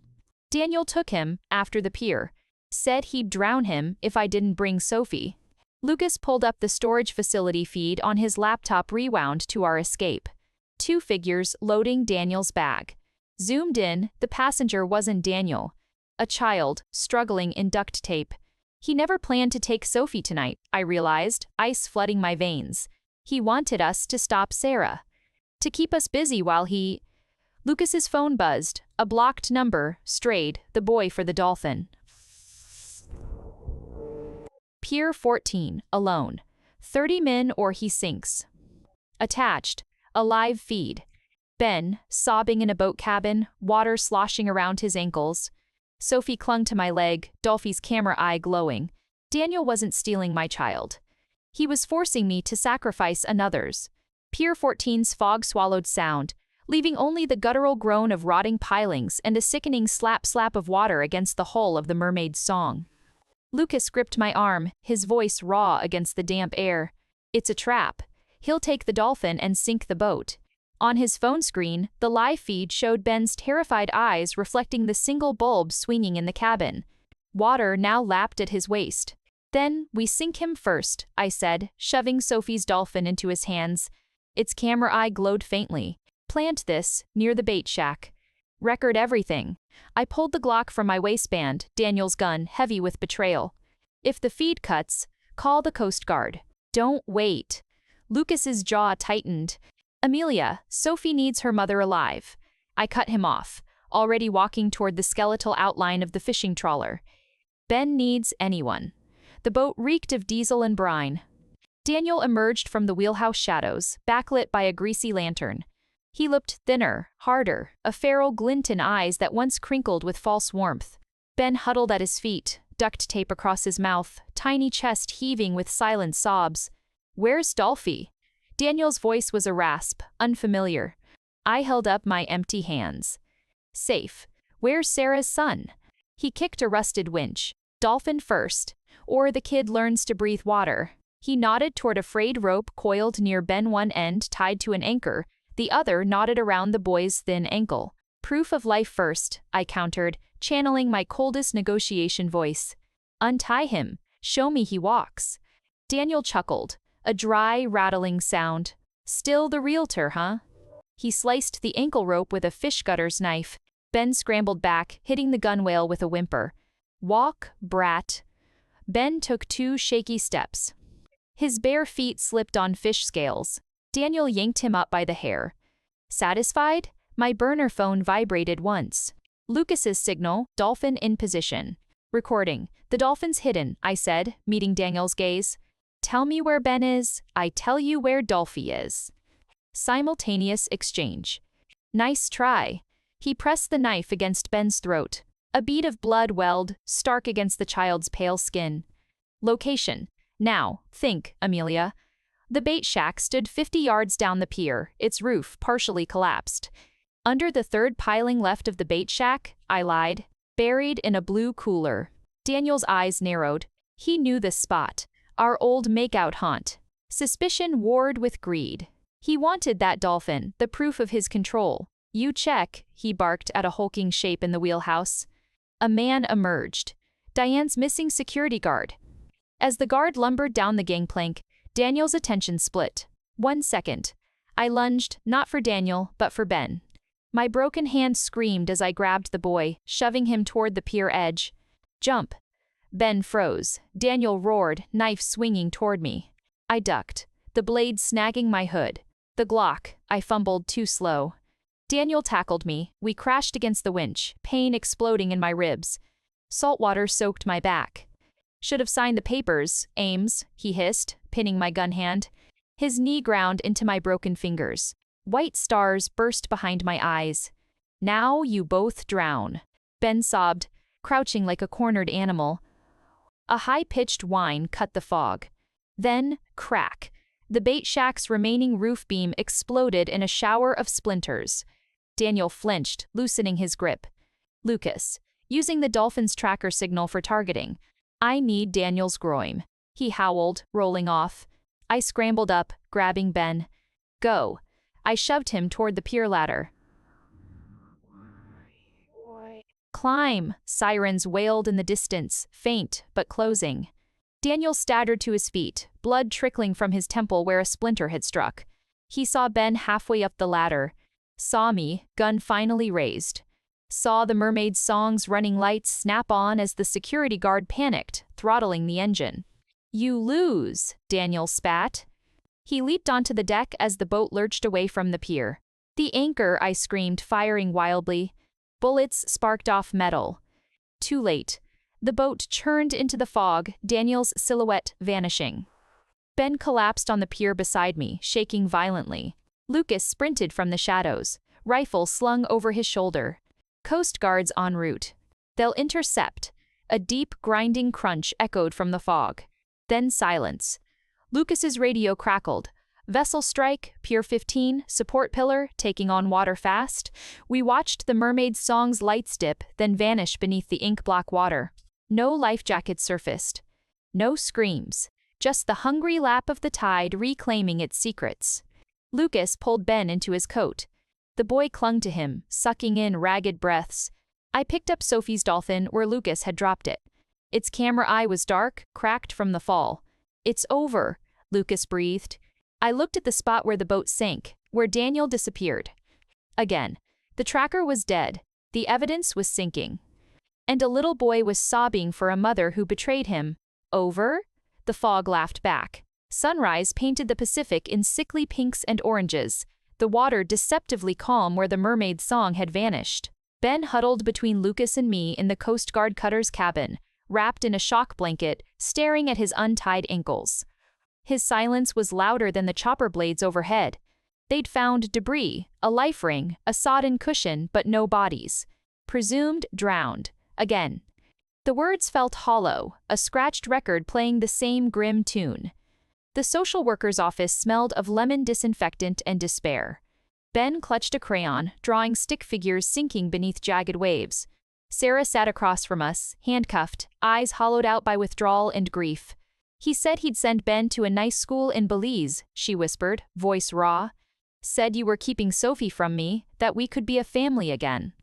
Daniel took him after the pier. Said he'd drown him if I didn't bring Sophie. Lucas pulled up the storage facility feed on his laptop, rewound to our escape. 2 figures loading Daniel's bag. Zoomed in, the passenger wasn't Daniel. A child, struggling in duct tape. He never planned to take Sophie tonight, I realized, ice flooding my veins. He wanted us to stop Sarah. To keep us busy while he... Lucas's phone buzzed. A blocked number, strayed, the boy for the dolphin. Pier 14, alone. 30 min or he sinks. Attached, a live feed. Ben, sobbing in a boat cabin, water sloshing around his ankles. Sophie clung to my leg, Dolphy's camera eye glowing. Daniel wasn't stealing my child. He was forcing me to sacrifice another's. Pier 14's fog-swallowed sound, leaving only the guttural groan of rotting pilings and a sickening slap-slap of water against the hull of the mermaid's song. Lucas gripped my arm, his voice raw against the damp air. "It's a trap. He'll take the dolphin and sink the boat." On his phone screen, the live feed showed Ben's terrified eyes reflecting the single bulb swinging in the cabin. Water now lapped at his waist. "Then we sink him first," I said, shoving Sophie's dolphin into his hands. Its camera eye glowed faintly. "Plant this, near the bait shack. Record everything." I pulled the Glock from my waistband, Daniel's gun, heavy with betrayal. If the feed cuts, call the Coast Guard. Don't wait. Lucas's jaw tightened. Amelia, Sophie needs her mother alive. I cut him off, already walking toward the skeletal outline of the fishing trawler. Ben needs anyone. The boat reeked of diesel and brine. Daniel emerged from the wheelhouse shadows, backlit by a greasy lantern. He looked thinner, harder, a feral glint in eyes that once crinkled with false warmth. Ben huddled at his feet, duct tape across his mouth, tiny chest heaving with silent sobs. "Where's Dolphy?" Daniel's voice was a rasp, unfamiliar. I held up my empty hands. "Safe. Where's Sarah's son?" He kicked a rusted winch. "Dolphin first, or the kid learns to breathe water." He nodded toward a frayed rope coiled near Ben, one end tied to an anchor, the other knotted around the boy's thin ankle. "Proof of life first," I countered, channeling my coldest negotiation voice. "Untie him. Show me he walks." Daniel chuckled, a dry, rattling sound. "Still the realtor, huh?" He sliced the ankle rope with a fish gutter's knife. Ben scrambled back, hitting the gunwale with a whimper. "Walk, brat." Ben took 2 shaky steps. His bare feet slipped on fish scales. Daniel yanked him up by the hair. Satisfied? My burner phone vibrated once. Lucas's signal, dolphin in position. Recording. "The dolphin's hidden," I said, meeting Daniel's gaze. "Tell me where Ben is, I tell you where Dolphy is." Simultaneous exchange. "Nice try." He pressed the knife against Ben's throat. A bead of blood welled, stark against the child's pale skin. Location. "Now, think, Amelia." The bait shack stood 50 yards down the pier, its roof partially collapsed. "Under the third piling left of the bait shack," I lied. "Buried in a blue cooler." Daniel's eyes narrowed. He knew this spot. Our old makeout haunt. Suspicion warred with greed. He wanted that dolphin, the proof of his control. "You check," he barked at a hulking shape in the wheelhouse. A man emerged. Diane's missing security guard. As the guard lumbered down the gangplank, Daniel's attention split. 1 second. I lunged, not for Daniel, but for Ben. My broken hand screamed as I grabbed the boy, shoving him toward the pier edge. "Jump." Ben froze. Daniel roared, knife swinging toward me. I ducked, the blade snagging my hood. The Glock, I fumbled too slow. Daniel tackled me. We crashed against the winch, pain exploding in my ribs. Salt water soaked my back. "Should have signed the papers, Ames," he hissed, pinning my gun hand. His knee ground into my broken fingers. White stars burst behind my eyes. "Now you both drown." Ben sobbed, crouching like a cornered animal. A high-pitched whine cut the fog. Then, crack. The bait shack's remaining roof beam exploded in a shower of splinters. Daniel flinched, loosening his grip. "Lucas, using the dolphin's tracker signal for targeting. I need Daniel's groin." He howled, rolling off. I scrambled up, grabbing Ben. "Go." I shoved him toward the pier ladder. "Climb," sirens wailed in the distance, faint but closing. Daniel staggered to his feet, blood trickling from his temple where a splinter had struck. He saw Ben halfway up the ladder. Saw me, gun finally raised. Saw the mermaid's song's running lights snap on as the security guard panicked, throttling the engine. "You lose," Daniel spat. He leaped onto the deck as the boat lurched away from the pier. "The anchor," I screamed, firing wildly. Bullets sparked off metal. Too late. The boat churned into the fog, Daniel's silhouette vanishing. Ben collapsed on the pier beside me, shaking violently. Lucas sprinted from the shadows, rifle slung over his shoulder. Coast Guards en route. "They'll intercept." A deep, grinding crunch echoed from the fog. Then silence. Lucas's radio crackled. "Vessel strike, Pier 15, support pillar, taking on water fast." We watched the mermaid's song's lights dip, then vanish beneath the ink-black water. No life jackets surfaced. No screams. Just the hungry lap of the tide reclaiming its secrets. Lucas pulled Ben into his coat. The boy clung to him, sucking in ragged breaths. I picked up Sophie's dolphin where Lucas had dropped it. Its camera eye was dark, cracked from the fall. "It's over," Lucas breathed. I looked at the spot where the boat sank, where Daniel disappeared. Again, the tracker was dead. The evidence was sinking. And a little boy was sobbing for a mother who betrayed him. Over? The fog laughed back. Sunrise painted the Pacific in sickly pinks and oranges, the water deceptively calm where the mermaid's song had vanished. Ben huddled between Lucas and me in the Coast Guard cutter's cabin, wrapped in a shock blanket, staring at his untied ankles. His silence was louder than the chopper blades overhead. They'd found debris, a life ring, a sodden cushion, but no bodies. Presumed drowned. Again. The words felt hollow, a scratched record playing the same grim tune. The social worker's office smelled of lemon disinfectant and despair. Ben clutched a crayon, drawing stick figures sinking beneath jagged waves. Sarah sat across from us, handcuffed, eyes hollowed out by withdrawal and grief. He said he'd send Ben to a nice school in Belize, she whispered, voice raw. Said you were keeping Sophie from me, that we could be a family again.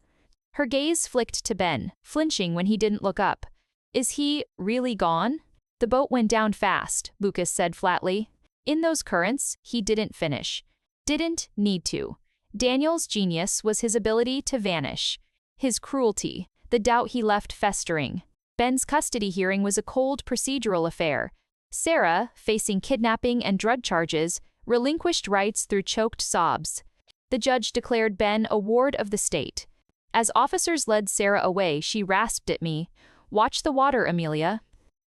Her gaze flicked to Ben, flinching when he didn't look up. Is he really gone? The boat went down fast, Lucas said flatly. In those currents, he didn't finish. Didn't need to. Daniel's genius was his ability to vanish. His cruelty, the doubt he left festering. Ben's custody hearing was a cold procedural affair. Sarah, facing kidnapping and drug charges, relinquished rights through choked sobs. The judge declared Ben a ward of the state. As officers led Sarah away, she rasped at me, "Watch the water, Amelia."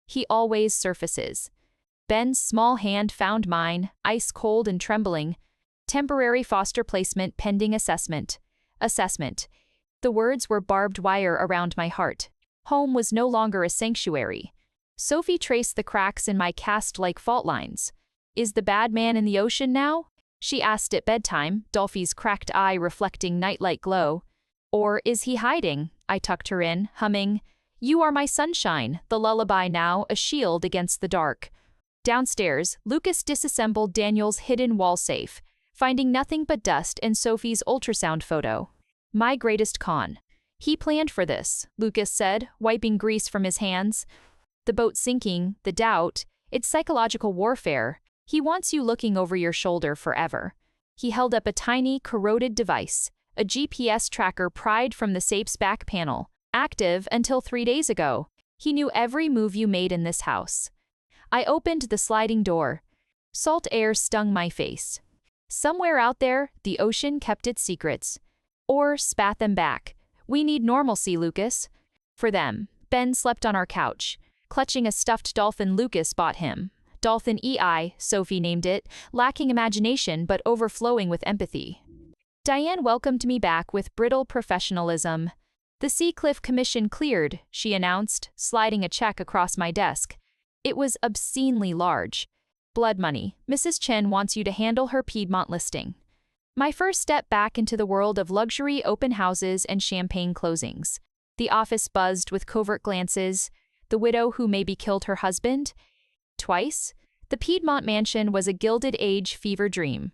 He always surfaces. Ben's small hand found mine, ice cold and trembling. Temporary foster placement pending assessment. Assessment. The words were barbed wire around my heart. Home was no longer a sanctuary. Sophie traced the cracks in my cast-like fault lines. Is the bad man in the ocean now? She asked at bedtime, Dolphy's cracked eye reflecting nightlight glow. Or is he hiding? I tucked her in, humming, "You are my sunshine, the lullaby now, a shield against the dark." Downstairs, Lucas disassembled Daniel's hidden wall safe, finding nothing but dust and Sophie's ultrasound photo. My greatest con. He planned for this, Lucas said, wiping grease from his hands. The boat sinking, the doubt, it's psychological warfare. He wants you looking over your shoulder forever. He held up a tiny, corroded device, a GPS tracker pried from the safe's back panel, active until 3 days ago. He knew every move you made in this house. I opened the sliding door. Salt air stung my face. Somewhere out there, the ocean kept its secrets. Or spat them back. We need normalcy, Lucas. For them, Ben slept on our couch, clutching a stuffed dolphin Lucas bought him. Dolphin EI, Sophie named it, lacking imagination but overflowing with empathy. Diane welcomed me back with brittle professionalism. The Seacliff Commission cleared, she announced, sliding a check across my desk. It was obscenely large. Blood money. Mrs. Chen wants you to handle her Piedmont listing. My first step back into the world of luxury open houses and champagne closings. The office buzzed with covert glances. The widow who maybe killed her husband? Twice? The Piedmont mansion was a Gilded Age fever dream.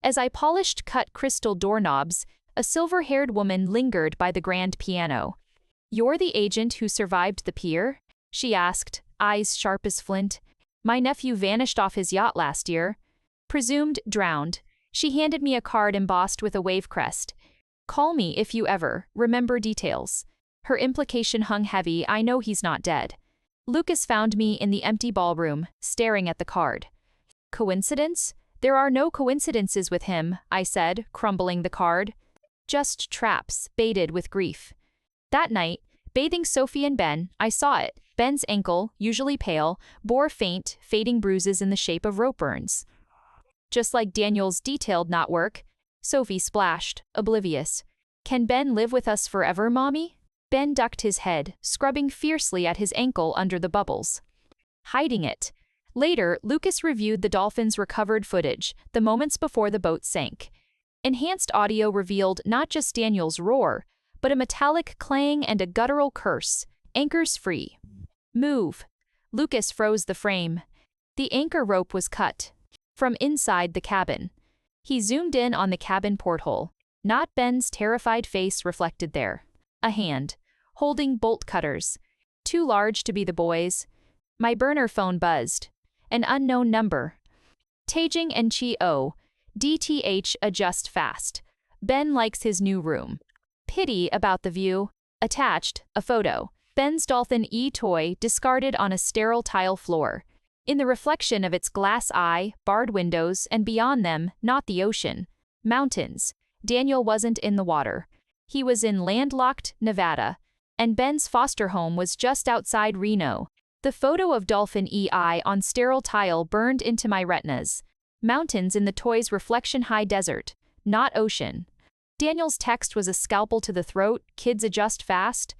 As I polished cut crystal doorknobs, a silver-haired woman lingered by the grand piano. "You're the agent who survived the pier?" she asked, eyes sharp as flint. "My nephew vanished off his yacht last year. Presumed drowned." She handed me a card embossed with a wave crest. "Call me if you ever remember details." Her implication hung heavy. I know he's not dead. Lucas found me in the empty ballroom, staring at the card. Coincidence? There are no coincidences with him, I said, crumbling the card. Just traps, baited with grief. That night, bathing Sophie and Ben, I saw it. Ben's ankle, usually pale, bore faint, fading bruises in the shape of rope burns. Just like Daniel's detailed knotwork, Sophie splashed, oblivious. "Can Ben live with us forever, Mommy?" Ben ducked his head, scrubbing fiercely at his ankle under the bubbles. Hiding it. Later, Lucas reviewed the dolphin's recovered footage, the moments before the boat sank. Enhanced audio revealed not just Daniel's roar, but a metallic clang and a guttural curse. "Anchors free." "Move." Lucas froze the frame. The anchor rope was cut. From inside the cabin. He zoomed in on the cabin porthole. Not Ben's terrified face reflected there. A hand, holding bolt cutters. Too large to be the boy's. My burner phone buzzed. An unknown number. Tajing and Chi O. DTH adjust fast. Ben likes his new room. Pity about the view. Attached, a photo. Ben's Dolphin E toy discarded on a sterile tile floor. In the reflection of its glass eye, barred windows, and beyond them, not the ocean, mountains. Daniel wasn't in the water. He was in landlocked Nevada, and Ben's foster home was just outside Reno. The photo of Dolphin EI on sterile tile burned into my retinas. Mountains in the toy's reflection, high desert, not ocean. Daniel's text was a scalpel to the throat, kids adjust fast.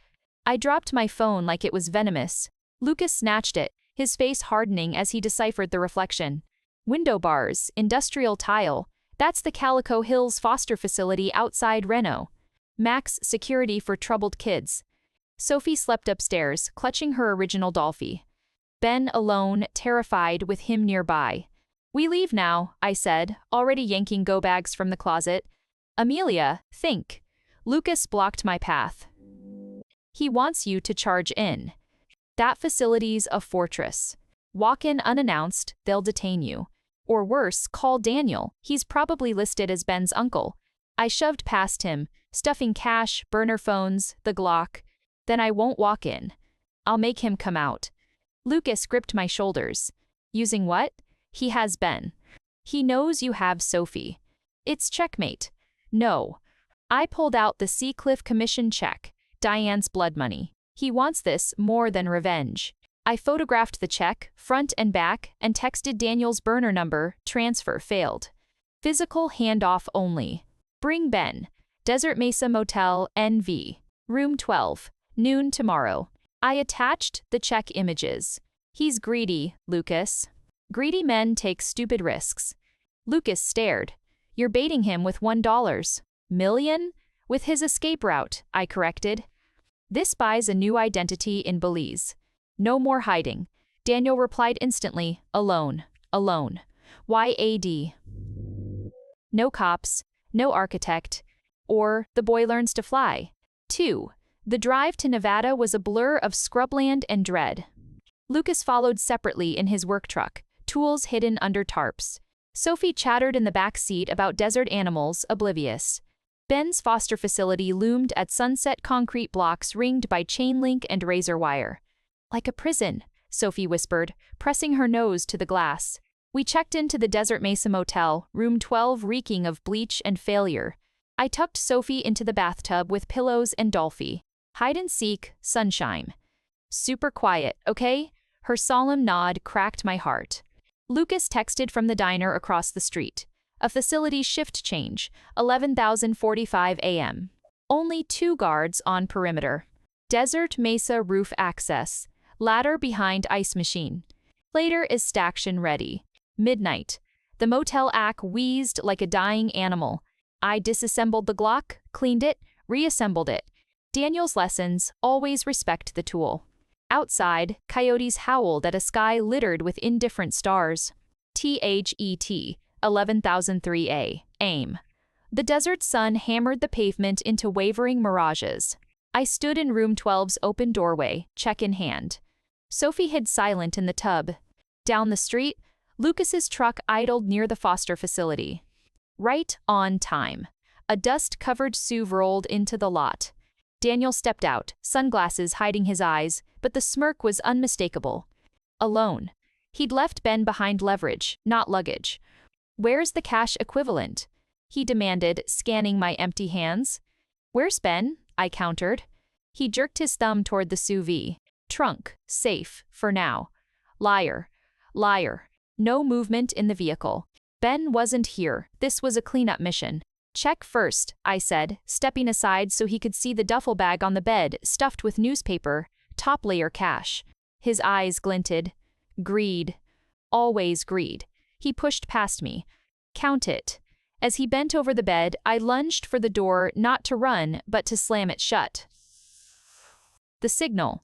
I dropped my phone like it was venomous. Lucas snatched it, his face hardening as he deciphered the reflection. Window bars, industrial tile. That's the Calico Hills foster facility outside Reno. Max security for troubled kids. Sophie slept upstairs, clutching her original Dolphy. Ben alone, terrified, with him nearby. We leave now, I said, already yanking go bags from the closet. Amelia, think. Lucas blocked my path. He wants you to charge in. That facility's a fortress. Walk in unannounced, they'll detain you. Or worse, call Daniel, he's probably listed as Ben's uncle. I shoved past him, stuffing cash, burner phones, the Glock. Then I won't walk in. I'll make him come out. Lucas gripped my shoulders. Using what? He has Ben. He knows you have Sophie. It's checkmate. No. I pulled out the Seacliff commission check, Diane's blood money. He wants this more than revenge. I photographed the check, front and back, and texted Daniel's burner number, transfer failed. Physical handoff only. Bring Ben. Desert Mesa Motel, NV. Room 12. Noon tomorrow. I attached the check images. He's greedy, Lucas. Greedy men take stupid risks. Lucas stared. You're baiting him with $1 million? With his escape route, I corrected. This buys a new identity in Belize. No more hiding. Daniel replied instantly, alone, alone. YAD. No cops, no architect, or the boy learns to fly. 2. The drive to Nevada was a blur of scrubland and dread. Lucas followed separately in his work truck, tools hidden under tarps. Sophie chattered in the back seat about desert animals, oblivious. Ben's foster facility loomed at sunset concrete blocks ringed by chain link and razor wire. Like a prison, Sophie whispered, pressing her nose to the glass. We checked into the Desert Mesa Motel, room 12 reeking of bleach and failure. I tucked Sophie into the bathtub with pillows and Dolphy. Hide and seek, sunshine. Super quiet, okay? Her solemn nod cracked my heart. Lucas texted from the diner across the street. A facility shift change, 11:45 a.m. Only 2 guards on perimeter. Desert Mesa roof access. Ladder behind ice machine. Later is staction ready. Midnight. The motel ack wheezed like a dying animal. I disassembled the Glock, cleaned it, reassembled it. Daniel's lessons, always respect the tool. Outside, coyotes howled at a sky littered with indifferent stars. THET, 11,003A, AIM. The desert sun hammered the pavement into wavering mirages. I stood in room 12's open doorway, check in hand. Sophie hid silent in the tub. Down the street, Lucas's truck idled near the foster facility. Right on time. A dust-covered SUV rolled into the lot. Daniel stepped out, sunglasses hiding his eyes, but the smirk was unmistakable. Alone. He'd left Ben behind leverage, not luggage. Where's the cash equivalent? He demanded, scanning my empty hands. Where's Ben? I countered. He jerked his thumb toward the SUV. Trunk, safe, for now. Liar. Liar. No movement in the vehicle. Ben wasn't here. This was a cleanup mission. Check first, I said, stepping aside so he could see the duffel bag on the bed, stuffed with newspaper, top layer cash. His eyes glinted. Greed. Always greed. He pushed past me. Count it. As he bent over the bed, I lunged for the door, not to run, but to slam it shut. The signal.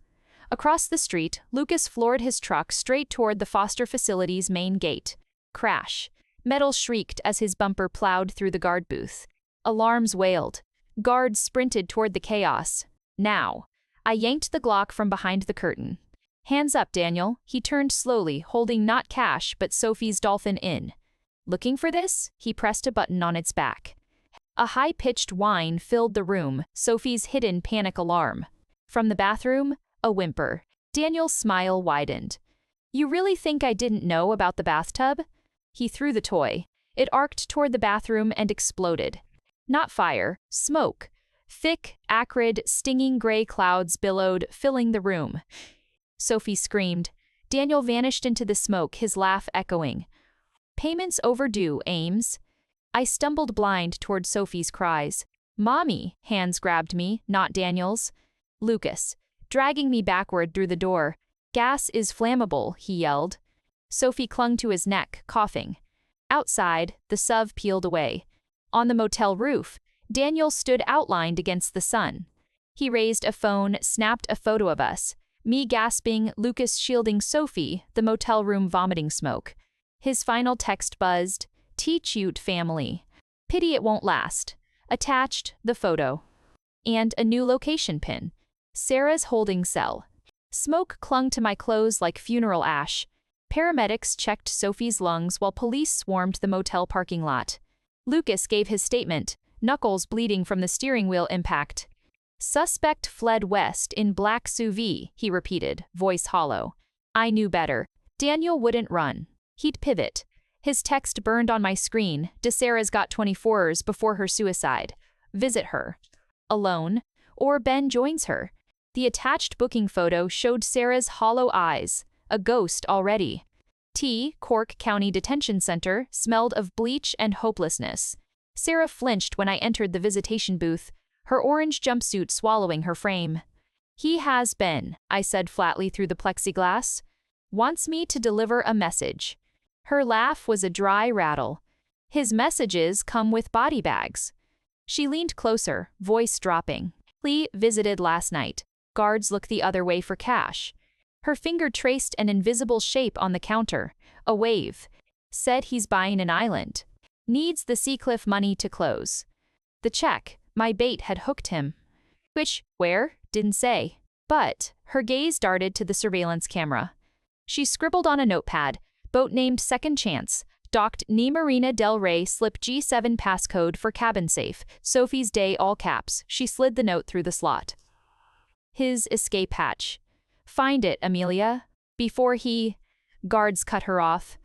Across the street, Lucas floored his truck straight toward the foster facility's main gate. Crash. Metal shrieked as his bumper plowed through the guard booth. Alarms wailed. Guards sprinted toward the chaos. Now. I yanked the Glock from behind the curtain. Hands up, Daniel. He turned slowly, holding not cash but Sophie's dolphin in. Looking for this? He pressed a button on its back. A high-pitched whine filled the room, Sophie's hidden panic alarm. From the bathroom, A whimper. Daniel's smile widened. You really think I didn't know about the bathtub? He threw the toy. It arced toward the bathroom and exploded. Not fire, smoke. Thick, acrid, stinging gray clouds billowed, filling the room. Sophie screamed. Daniel vanished into the smoke, his laugh echoing. Payments overdue, Ames. I stumbled blind toward Sophie's cries. Mommy, hands grabbed me, not Daniel's. Lucas, dragging me backward through the door. Gas is flammable, he yelled. Sophie clung to his neck, coughing. Outside, the SUV peeled away. On the motel roof, Daniel stood outlined against the sun. He raised a phone, snapped a photo of us. Me gasping, Lucas shielding Sophie, the motel room vomiting smoke. His final text buzzed, T-Chute family. Pity it won't last. Attached, the photo. And a new location pin. Sarah's holding cell. Smoke clung to my clothes like funeral ash. Paramedics checked Sophie's lungs while police swarmed the motel parking lot. Lucas gave his statement, knuckles bleeding from the steering wheel impact. Suspect fled west in black SUV, he repeated, voice hollow. I knew better. Daniel wouldn't run. He'd pivot. His text burned on my screen. DeSarah's got 24 hours before her suicide. Visit her. Alone. Or Ben joins her. The attached booking photo showed Sarah's hollow eyes. A ghost already. Cork County Detention Center smelled of bleach and hopelessness. Sarah flinched when I entered the visitation booth, her orange jumpsuit swallowing her frame. He has been, I said flatly through the plexiglass. Wants me to deliver a message. Her laugh was a dry rattle. His messages come with body bags. She leaned closer, voice dropping. Lee visited last night. Guards look the other way for cash. Her finger traced an invisible shape on the counter. A wave. Said he's buying an island. Needs the Seacliff money to close. The check, my bait had hooked him. Which, where, didn't say. But, her gaze darted to the surveillance camera. She scribbled on a notepad, boat named Second Chance, docked Ni Marina Del Rey, slip G7 passcode for cabin safe, Sophie's Day all caps. She slid the note through the slot. His escape hatch. Find it, Amelia. Before he... Guards cut her off.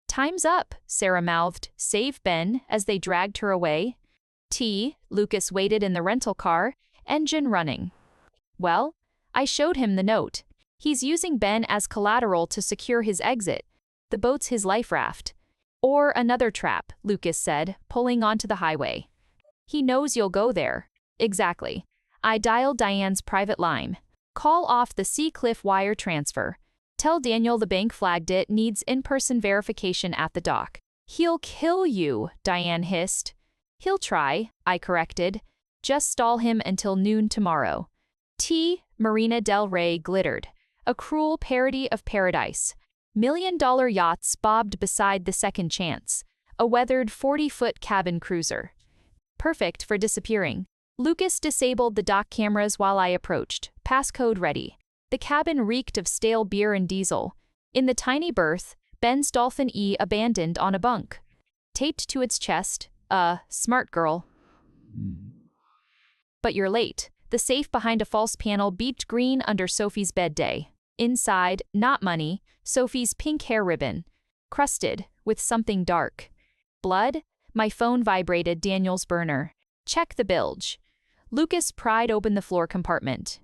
Time's up, Sarah mouthed. Save Ben, as they dragged her away. Lucas waited in the rental car, engine running. Well, I showed him the note. He's using Ben as collateral to secure his exit. The boat's his life raft. Or another trap, Lucas said, pulling onto the highway. He knows you'll go there. Exactly. I dialed Diane's private line. Call off the Seacliff wire transfer. Tell Daniel the bank flagged it, needs in-person verification at the dock. He'll kill you, Diane hissed. He'll try, I corrected. Just stall him until noon tomorrow. Marina Del Rey glittered. A cruel parody of paradise. $1 million yachts bobbed beside the Second Chance. A weathered 40-foot cabin cruiser. Perfect for disappearing. Lucas disabled the dock cameras while I approached, passcode ready. The cabin reeked of stale beer and diesel. In the tiny berth, Ben's Dolphin E abandoned on a bunk. Taped to its chest, smart girl. But you're late. The safe behind a false panel beeped green under Sophie's bed day. Inside, not money, Sophie's pink hair ribbon. Crusted, with something dark. Blood? My phone vibrated Daniel's burner. Check the bilge. Lucas pried open the floor compartment.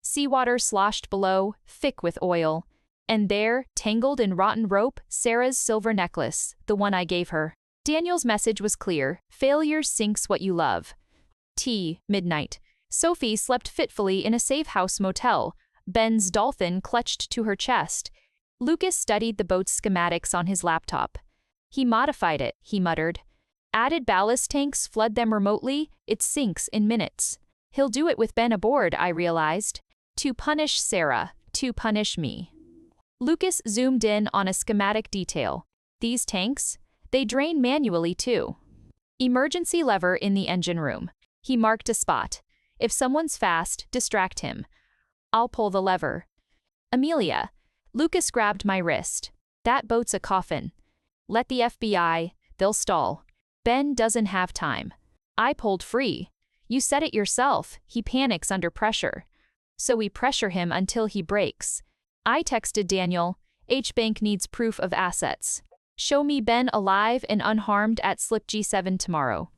Seawater sloshed below, thick with oil. And there, tangled in rotten rope, Sarah's silver necklace, the one I gave her. Daniel's message was clear. Failure sinks what you love. Midnight. Sophie slept fitfully in a safe house motel. Ben's Dolphin clutched to her chest. Lucas studied the boat's schematics on his laptop. He modified it, he muttered. Added ballast tanks, flood them remotely, it sinks in minutes. He'll do it with Ben aboard, I realized. To punish Sarah, to punish me. Lucas zoomed in on a schematic detail. These tanks? They drain manually too. Emergency lever in the engine room. He marked a spot. If someone's fast, distract him. I'll pull the lever. Amelia. Lucas grabbed my wrist. That boat's a coffin. Let the FBI, they'll stall. Ben doesn't have time. I pulled free. You said it yourself, he panics under pressure. So we pressure him until he breaks. I texted Daniel, H-Bank needs proof of assets. Show me Ben alive and unharmed at Slip G7 tomorrow.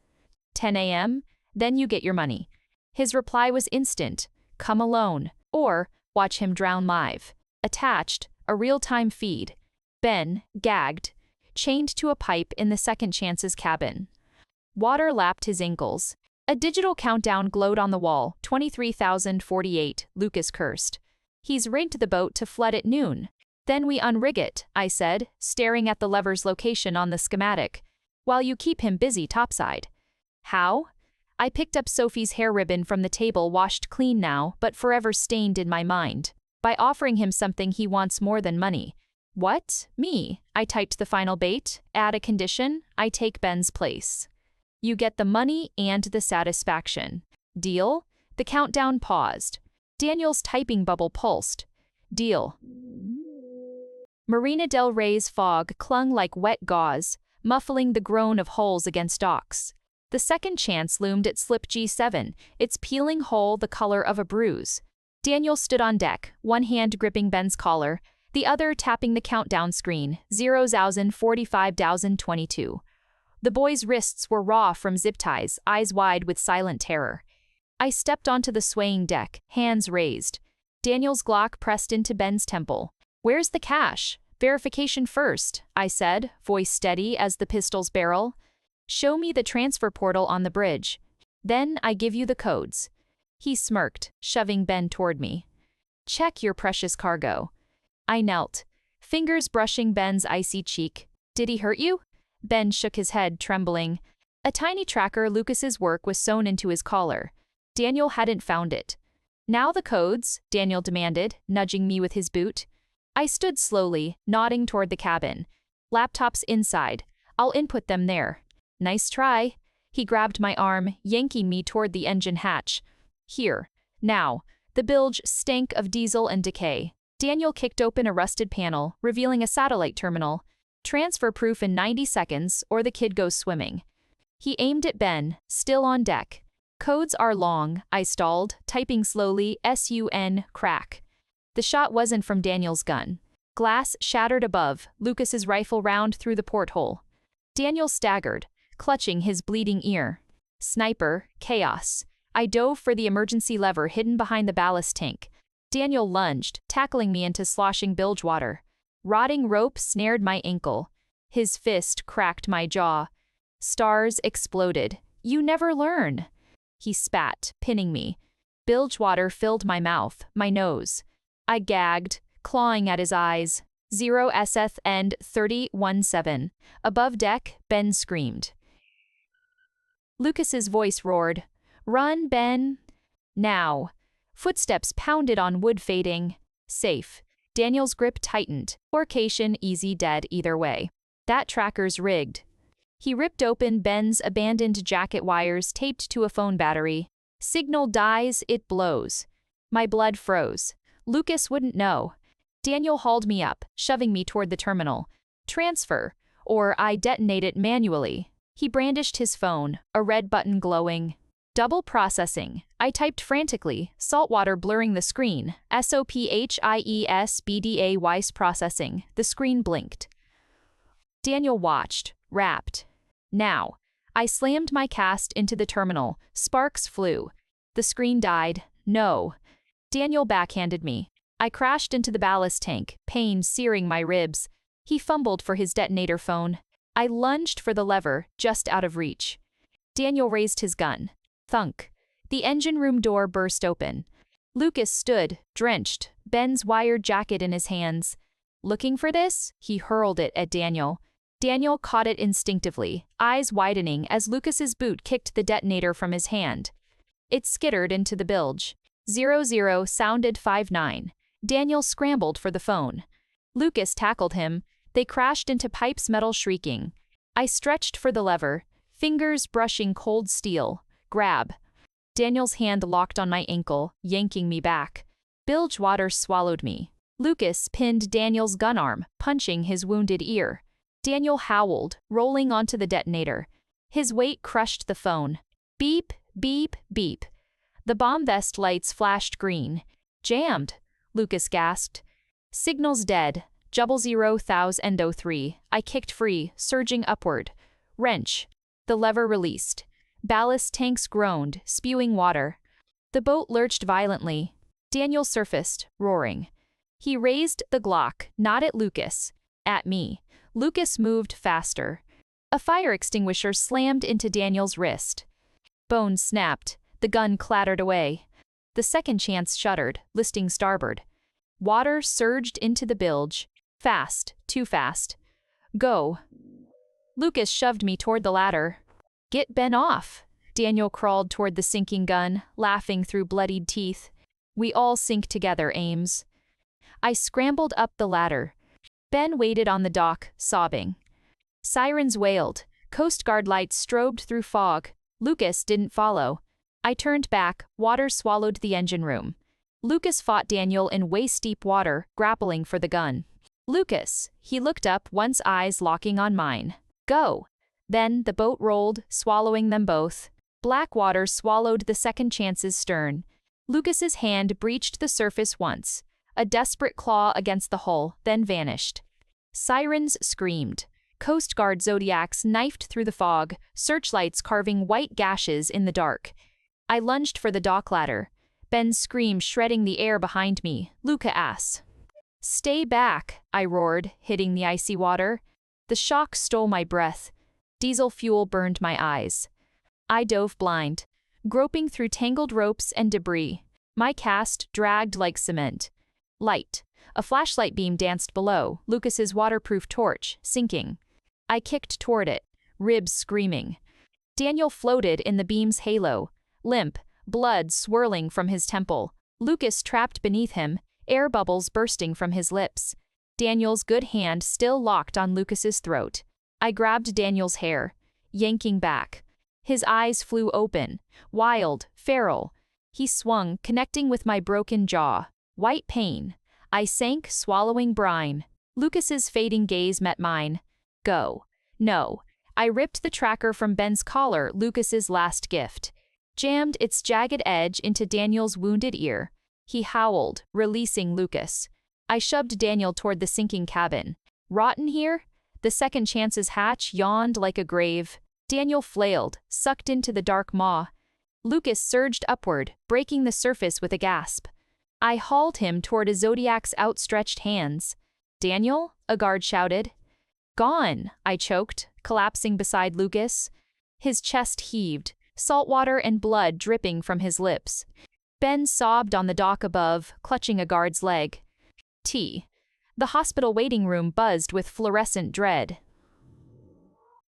10 a.m., then you get your money. His reply was instant, come alone, or watch him drown live. Attached, a real-time feed. Ben, gagged, chained to a pipe in the Second Chance's cabin. Water lapped his ankles. A digital countdown glowed on the wall, 23,048, Lucas cursed. He's rigged the boat to flood at noon. Then we unrig it, I said, staring at the lever's location on the schematic, while you keep him busy topside. How? I picked up Sophie's hair ribbon from the table, washed clean now, but forever stained in my mind. By offering him something he wants more than money. What? Me? I typed the final bait. Add a condition, I take Ben's place. You get the money and the satisfaction. Deal? The countdown paused. Daniel's typing bubble pulsed. Deal. Marina del Rey's fog clung like wet gauze, muffling the groan of hulls against docks. The Second Chance loomed at Slip G7, its peeling hull the color of a bruise. Daniel stood on deck, one hand gripping Ben's collar, the other tapping the countdown screen, 0,045,022. The boy's wrists were raw from zip ties, eyes wide with silent terror. I stepped onto the swaying deck, hands raised. Daniel's Glock pressed into Ben's temple. Where's the cash? Verification first, I said, voice steady as the pistol's barrel. Show me the transfer portal on the bridge. Then I give you the codes. He smirked, shoving Ben toward me. Check your precious cargo. I knelt, fingers brushing Ben's icy cheek. Did he hurt you? Ben shook his head, trembling. A tiny tracker Lucas's work was sewn into his collar. Daniel hadn't found it. Now the codes, Daniel demanded, nudging me with his boot. I stood slowly, nodding toward the cabin. Laptops inside. I'll input them there. Nice try. He grabbed my arm, yanking me toward the engine hatch. Here. Now. The bilge stank of diesel and decay. Daniel kicked open a rusted panel, revealing a satellite terminal. Transfer proof in 90 seconds, or the kid goes swimming. He aimed at Ben, still on deck. Codes are long, I stalled, typing slowly, SUN, crack. The shot wasn't from Daniel's gun. Glass shattered above, Lucas's rifle round through the porthole. Daniel staggered, clutching his bleeding ear. Sniper, chaos. I dove for the emergency lever hidden behind the ballast tank. Daniel lunged, tackling me into sloshing bilge water. Rotting rope snared my ankle. His fist cracked my jaw. Stars exploded. You never learn. He spat, pinning me. Bilge water filled my mouth, my nose. I gagged, clawing at his eyes. 0 SF End 3017. Above deck, Ben screamed. Lucas's voice roared. Run, Ben. Now. Footsteps pounded on wood fading. Safe. Daniel's grip tightened. Location easy dead either way. That tracker's rigged. He ripped open Ben's abandoned jacket wires taped to a phone battery. Signal dies, it blows. My blood froze. Lucas wouldn't know. Daniel hauled me up, shoving me toward the terminal. Transfer, or I detonate it manually. He brandished his phone, a red button glowing. Double processing. I typed frantically, saltwater blurring the screen. SOPHIESBDA Weiss processing. The screen blinked. Daniel watched, rapt. Now. I slammed my cast into the terminal. Sparks flew. The screen died. No. Daniel backhanded me. I crashed into the ballast tank, pain searing my ribs. He fumbled for his detonator phone. I lunged for the lever, just out of reach. Daniel raised his gun. Thunk. The engine room door burst open. Lucas stood, drenched, Ben's wired jacket in his hands. Looking for this? He hurled it at Daniel. Daniel caught it instinctively, eyes widening as Lucas's boot kicked the detonator from his hand. It skittered into the bilge. 00 sounded 59. Daniel scrambled for the phone. Lucas tackled him. They crashed into pipes, metal shrieking. I stretched for the lever, fingers brushing cold steel. Grab. Daniel's hand locked on my ankle, yanking me back. Bilge water swallowed me. Lucas pinned Daniel's gun arm, punching his wounded ear. Daniel howled, rolling onto the detonator. His weight crushed the phone. Beep, Beep, beep. The bomb vest lights flashed green. Jammed, Lucas gasped. Signal's dead. 00003. I kicked free, surging upward. Wrench. The lever released. Ballast tanks groaned, spewing water. The boat lurched violently. Daniel surfaced, roaring. He raised the Glock, not at Lucas. At me. Lucas moved faster. A fire extinguisher slammed into Daniel's wrist. Bones snapped. The gun clattered away. The second chance shuddered, listing starboard. Water surged into the bilge. Fast, too fast. Go. Lucas shoved me toward the ladder. Get Ben off. Daniel crawled toward the sinking gun, laughing through bloodied teeth. We all sink together, Ames. I scrambled up the ladder. Ben waited on the dock, sobbing. Sirens wailed. Coast Guard lights strobed through fog. Lucas didn't follow. I turned back, water swallowed the engine room. Lucas fought Daniel in waist-deep water, grappling for the gun. Lucas, he looked up, once eyes locking on mine. Go. Then the boat rolled, swallowing them both. Black water swallowed the second chance's stern. Lucas's hand breached the surface once. A desperate claw against the hull, then vanished. Sirens screamed. Coast Guard Zodiacs knifed through the fog, searchlights carving white gashes in the dark. I lunged for the dock ladder. Ben's scream shredding the air behind me. Luca ass. Stay back, I roared, hitting the icy water. The shock stole my breath. Diesel fuel burned my eyes. I dove blind, groping through tangled ropes and debris. My cast dragged like cement. Light. A flashlight beam danced below, Lucas's waterproof torch, sinking. I kicked toward it, ribs screaming. Daniel floated in the beam's halo, limp, blood swirling from his temple. Lucas trapped beneath him, air bubbles bursting from his lips. Daniel's good hand still locked on Lucas's throat. I grabbed Daniel's hair, yanking back. His eyes flew open, wild, feral. He swung, connecting with my broken jaw. White pain. I sank, swallowing brine. Lucas's fading gaze met mine. Go. No. I ripped the tracker from Ben's collar, Lucas's last gift. Jammed its jagged edge into Daniel's wounded ear. He howled, releasing Lucas. I shoved Daniel toward the sinking cabin. Rotten here? The second chance's hatch yawned like a grave. Daniel flailed, sucked into the dark maw. Lucas surged upward, breaking the surface with a gasp. I hauled him toward a Zodiac's outstretched hands. Daniel? A guard shouted. Gone, I choked, collapsing beside Lucas. His chest heaved, salt water and blood dripping from his lips. Ben sobbed on the dock above, clutching a guard's leg. The hospital waiting room buzzed with fluorescent dread.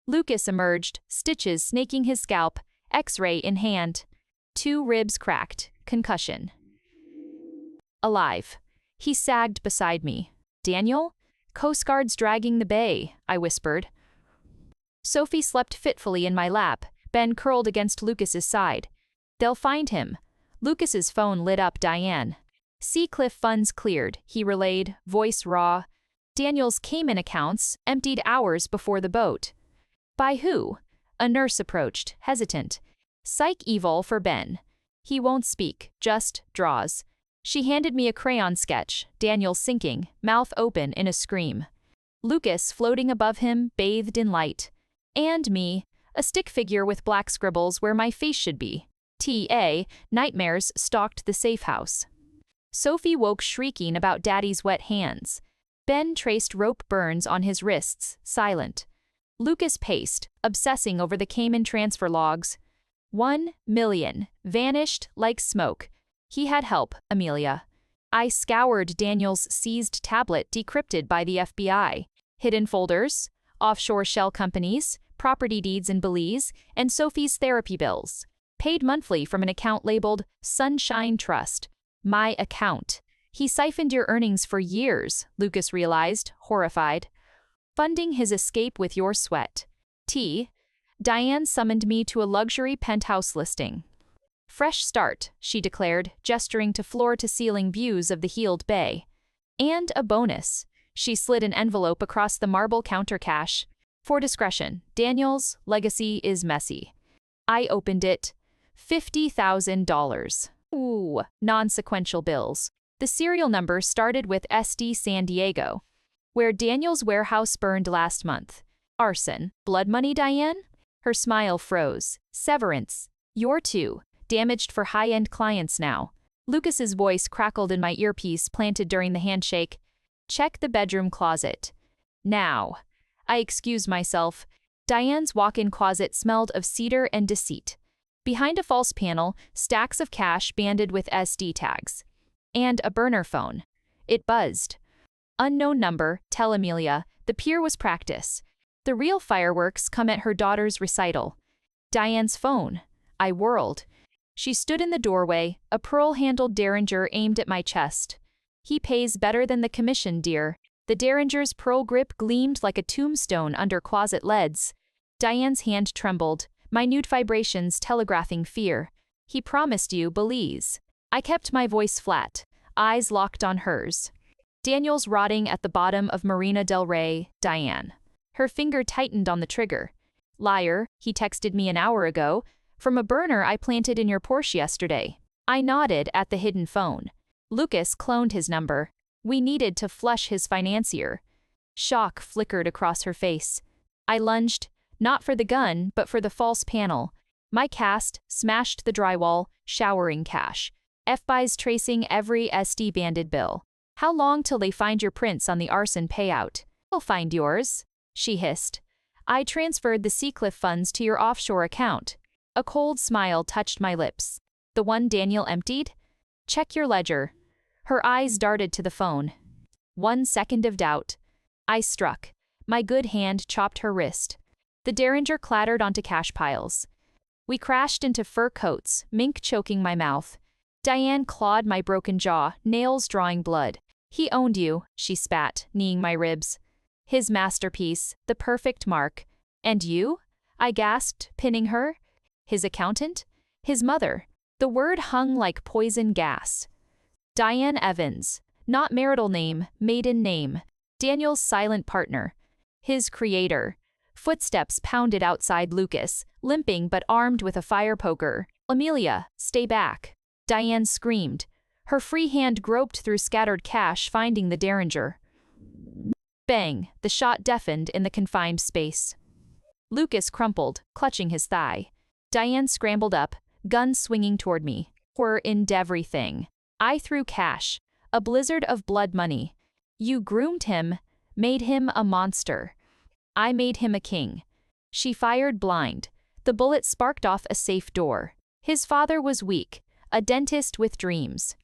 Lucas emerged, stitches snaking his scalp, X-ray in hand. 2 ribs cracked, concussion. Alive. He sagged beside me. Daniel? Coast Guard's dragging the bay, I whispered. Sophie slept fitfully in my lap, Ben curled against Lucas's side. They'll find him. Lucas's phone lit up Diane. Seacliff funds cleared, he relayed, voice raw. Daniel's Cayman accounts emptied hours before the boat. By who? A nurse approached, hesitant. Psych evol for Ben. He won't speak, just draws. She handed me a crayon sketch, Daniel sinking, mouth open in a scream. Lucas floating above him, bathed in light. And me, a stick figure with black scribbles where my face should be. T.A. Nightmares stalked the safe house. Sophie woke shrieking about Daddy's wet hands. Ben traced rope burns on his wrists, silent. Lucas paced, obsessing over the Cayman transfer logs. 1 million, vanished like smoke. He had help, Amelia. I scoured Daniel's seized tablet decrypted by the FBI. Hidden folders, offshore shell companies, property deeds in Belize, and Sophie's therapy bills. Paid monthly from an account labeled Sunshine Trust. My account. He siphoned your earnings for years, Lucas realized, horrified. Funding his escape with your sweat. Diane summoned me to a luxury penthouse listing. Fresh start, she declared, gesturing to floor-to-ceiling views of the healed bay. And a bonus. She slid an envelope across the marble counter cash. For discretion, Daniel's legacy is messy. I opened it. $50,000. Ooh, non-sequential bills. The serial number started with SD San Diego, where Daniel's warehouse burned last month. Arson. Blood money, Diane? Her smile froze. Severance. You're too. Damaged for high-end clients now. Lucas's voice crackled in my earpiece planted during the handshake. Check the bedroom closet. Now. I excused myself. Diane's walk-in closet smelled of cedar and deceit. Behind a false panel, stacks of cash banded with SD tags. And a burner phone. It buzzed. Unknown number, tell Amelia, the pier was practice. The real fireworks come at her daughter's recital. Diane's phone. I whirled. She stood in the doorway, a pearl-handled derringer aimed at my chest. He pays better than the commission, dear. The derringer's pearl grip gleamed like a tombstone under closet leads. Diane's hand trembled, minute vibrations telegraphing fear. He promised you Belize. I kept my voice flat, eyes locked on hers. Daniel's rotting at the bottom of Marina del Rey, Diane. Her finger tightened on the trigger. Liar, he texted me an hour ago, from a burner I planted in your Porsche yesterday. I nodded at the hidden phone. Lucas cloned his number. We needed to flush his financier. Shock flickered across her face. I lunged, not for the gun, but for the false panel. My cast smashed the drywall, showering cash. FBI's tracing every SD-banded bill. How long till they find your prints on the arson payout? They'll find yours, she hissed. I transferred the Seacliff funds to your offshore account. A cold smile touched my lips. The one Daniel emptied? Check your ledger. Her eyes darted to the phone. 1 second of doubt. I struck. My good hand chopped her wrist. The derringer clattered onto cash piles. We crashed into fur coats, mink choking my mouth. Diane clawed my broken jaw, nails drawing blood. He owned you, she spat, kneeing my ribs. His masterpiece, the perfect mark. And you? I gasped, pinning her. His accountant? His mother. The word hung like poison gas. Diane Evans. Not marital name, maiden name. Daniel's silent partner. His creator. Footsteps pounded outside Lucas, limping but armed with a fire poker. Amelia, stay back. Diane screamed. Her free hand groped through scattered cash, finding the derringer. Bang, the shot deafened in the confined space. Lucas crumpled, clutching his thigh. Diane scrambled up, gun swinging toward me. Horror in everything. I threw cash, a blizzard of blood money. You groomed him, made him a monster. I made him a king. She fired blind. The bullet sparked off a safe door. His father was weak, a dentist with dreams.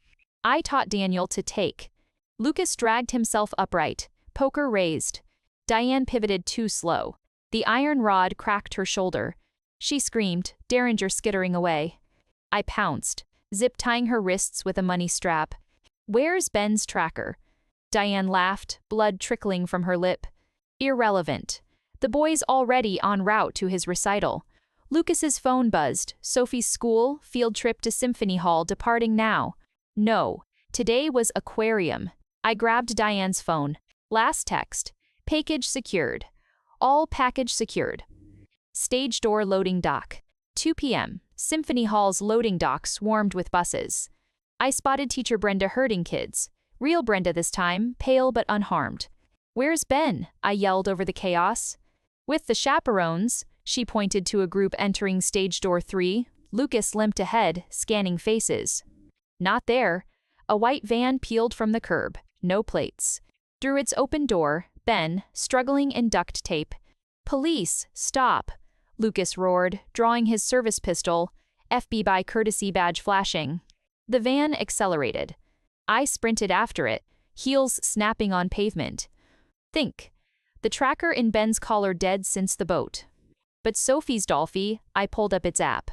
I taught Daniel to take. Lucas dragged himself upright, poker raised. Diane pivoted too slow. The iron rod cracked her shoulder. She screamed, derringer skittering away. I pounced, zip-tying her wrists with a money strap. Where's Ben's tracker? Diane laughed, blood trickling from her lip. Irrelevant. The boy's already en route to his recital. Lucas's phone buzzed. Sophie's school, field trip to Symphony Hall departing now. No, today was aquarium. I grabbed Diane's phone. Last text. Package secured. All package secured. Stage door loading dock. 2 p.m. Symphony Hall's loading dock swarmed with buses. I spotted teacher Brenda herding kids. Real Brenda this time, pale but unharmed. Where's Ben? I yelled over the chaos. With the chaperones, she pointed to a group entering stage door 3. Lucas limped ahead, scanning faces. Not there. A white van peeled from the curb. No plates. Through its open door, Ben, struggling in duct tape. Police, stop! Lucas roared, drawing his service pistol, FBI courtesy badge flashing. The van accelerated. I sprinted after it, heels snapping on pavement. Think. The tracker in Ben's collar dead since the boat. But Sophie's Dolphy, I pulled up its app.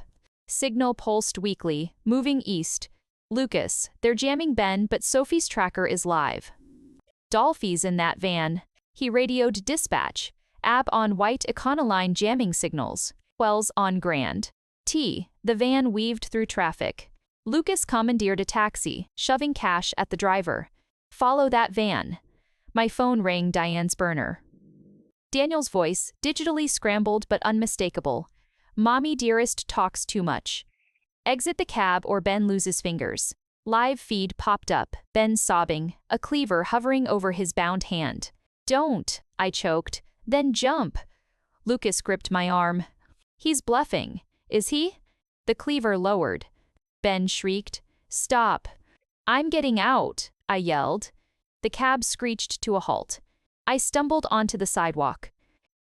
Signal pulsed weakly, moving east. Lucas, they're jamming Ben, but Sophie's tracker is live. Dolphy's in that van. He radioed dispatch. App on white Econoline jamming signals. Wells on Grand. T. The van weaved through traffic. Lucas commandeered a taxi, shoving cash at the driver. Follow that van. My phone rang Diane's burner. Daniel's voice, digitally scrambled but unmistakable. Mommy dearest talks too much. Exit the cab or Ben loses fingers. Live feed popped up, Ben sobbing, a cleaver hovering over his bound hand. Don't, I choked. Then jump. Lucas gripped my arm. He's bluffing. Is he? The cleaver lowered. Ben shrieked. Stop. I'm getting out, I yelled. The cab screeched to a halt. I stumbled onto the sidewalk.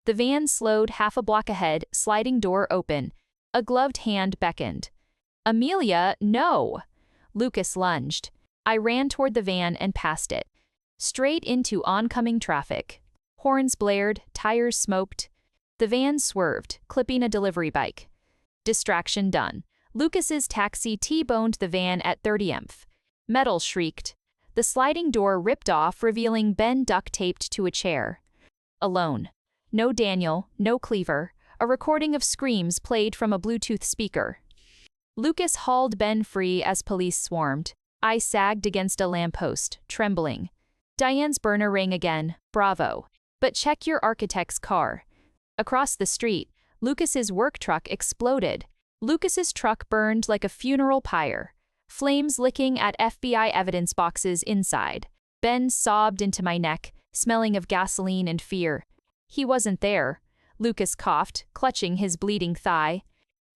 The van slowed half a block ahead, sliding door open. A gloved hand beckoned. Amelia, no! Lucas lunged. I ran toward the van and past it. Straight into oncoming traffic. Horns blared, tires smoked. The van swerved, clipping a delivery bike. Distraction done. Lucas's taxi T-boned the van at 30th. Metal shrieked. The sliding door ripped off, revealing Ben duct-taped to a chair. Alone. No Daniel, no Cleaver. A recording of screams played from a Bluetooth speaker. Lucas hauled Ben free as police swarmed. I sagged against a lamppost, trembling. Diane's burner rang again. Bravo. But check your architect's car. Across the street, Lucas's work truck exploded. Lucas's truck burned like a funeral pyre. Flames licking at FBI evidence boxes inside. Ben sobbed into my neck, smelling of gasoline and fear. He wasn't there. Lucas coughed, clutching his bleeding thigh.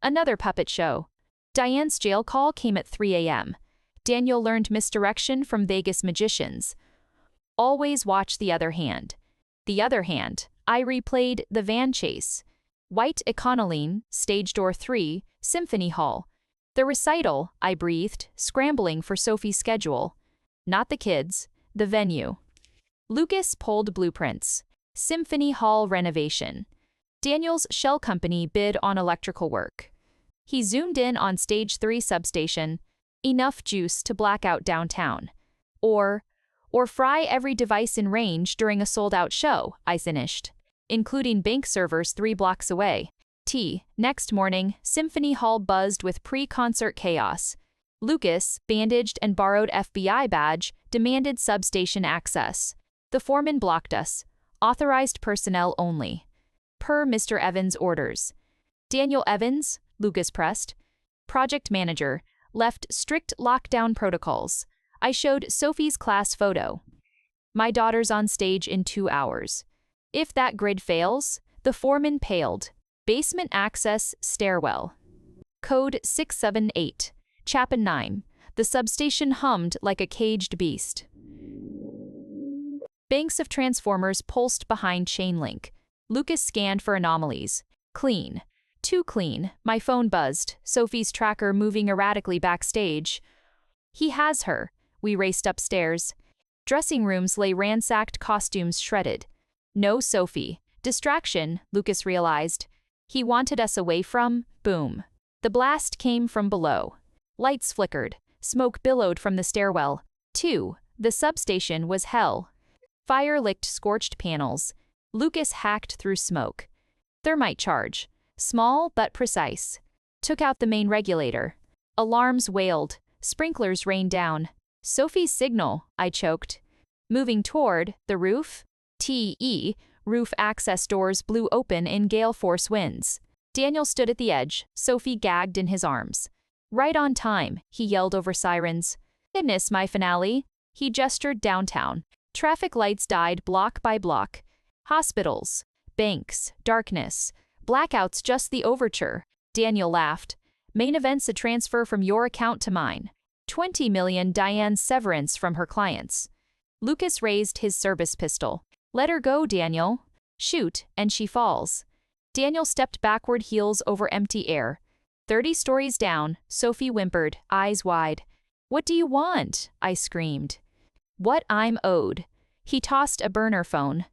Another puppet show. Diane's jail call came at 3 a.m. Daniel learned misdirection from Vegas magicians. Always watch the other hand. The other hand, I replayed the van chase. White Econoline, stage door 3, Symphony Hall. The recital, I breathed, scrambling for Sophie's schedule. Not the kids, the venue. Lucas pulled blueprints. Symphony Hall renovation. Daniel's shell company bid on electrical work. He zoomed in on stage 3 substation. Enough juice to black out downtown. Or fry every device in range during a sold-out show, I finished. Including bank servers 3 blocks away. Next morning, Symphony Hall buzzed with pre-concert chaos. Lucas, bandaged and borrowed FBI badge, demanded substation access. The foreman blocked us. Authorized personnel only. Per Mr. Evans' orders. Daniel Evans, Lucas pressed. Project manager, left strict lockdown protocols. I showed Sophie's class photo. My daughter's on stage in 2 hours. If that grid fails, the foreman paled. Basement access, stairwell. Code 678. Chapin 9. The substation hummed like a caged beast. Banks of transformers pulsed behind chain link. Lucas scanned for anomalies. Clean. Too clean. My phone buzzed, Sophie's tracker moving erratically backstage. He has her. We raced upstairs. Dressing rooms lay ransacked, costumes shredded. No Sophie. Distraction, Lucas realized. He wanted us away from, boom. The blast came from below. Lights flickered. Smoke billowed from the stairwell. 2. The substation was hell. Fire licked scorched panels. Lucas hacked through smoke. Thermite charge. Small but precise. Took out the main regulator. Alarms wailed. Sprinklers rained down. Sophie's signal, I choked. Moving toward the roof. Roof access doors blew open in gale force winds. Daniel stood at the edge, Sophie gagged in his arms. Right on time, he yelled over sirens. Goodness, my finale. He gestured downtown. Traffic lights died block by block. Hospitals, banks, darkness. Blackouts just the overture. Daniel laughed. Main event's a transfer from your account to mine. 20 million Diane's severance from her clients. Lucas raised his service pistol. Let her go, Daniel. Shoot, and she falls. Daniel stepped backward, heels over empty air. 30 stories down, Sophie whimpered, eyes wide. What do you want? I screamed. What I'm owed. He tossed a burner phone.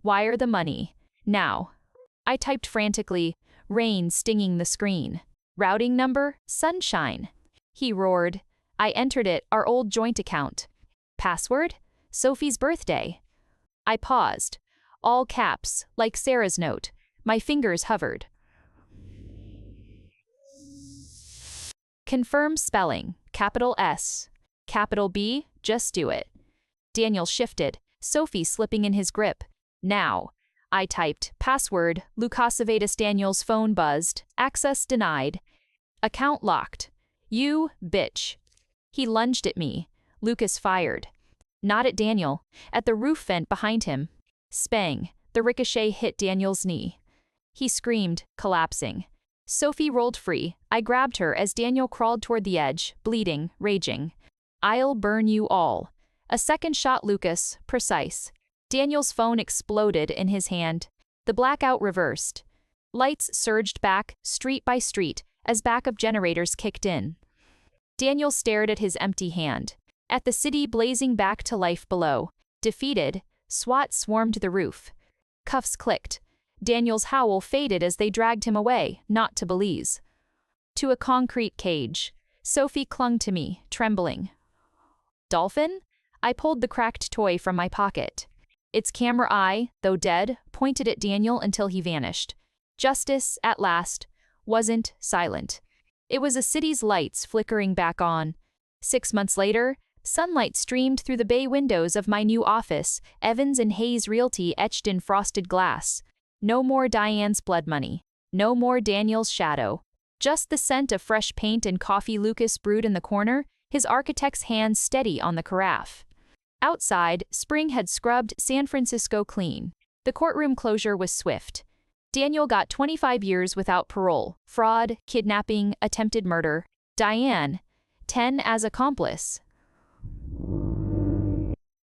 Wire the money. Now. I typed frantically, rain stinging the screen. Routing number, sunshine. He roared. I entered it, our old joint account. Password? Sophie's birthday. I paused. All caps, like Sarah's note. My fingers hovered. Confirm spelling, capital S. Capital B, just do it. Daniel shifted, Sophie slipping in his grip. Now. I typed, password, Lucasavetus. Daniel's phone buzzed, access denied. Account locked. You, bitch. He lunged at me. Lucas fired. Not at Daniel, at the roof vent behind him. Spang, the ricochet hit Daniel's knee. He screamed, collapsing. Sophie rolled free. I grabbed her as Daniel crawled toward the edge, bleeding, raging. I'll burn you all. A second shot Lucas, precise. Daniel's phone exploded in his hand. The blackout reversed. Lights surged back, street by street, as backup generators kicked in. Daniel stared at his empty hand. At the city blazing back to life below. Defeated, SWAT swarmed the roof. Cuffs clicked. Daniel's howl faded as they dragged him away, not to Belize. To a concrete cage. Sophie clung to me, trembling. Dolphin? I pulled the cracked toy from my pocket. Its camera eye, though dead, pointed at Daniel until he vanished. Justice, at last, wasn't silent. It was a city's lights flickering back on. 6 months later, sunlight streamed through the bay windows of my new office, Evans and Hayes Realty etched in frosted glass. No more Diane's blood money. No more Daniel's shadow. Just the scent of fresh paint and coffee Lucas brewed in the corner, his architect's hands steady on the carafe. Outside, spring had scrubbed San Francisco clean. The courtroom closure was swift. Daniel got 25 years without parole, fraud, kidnapping, attempted murder. Diane, 10 as accomplice.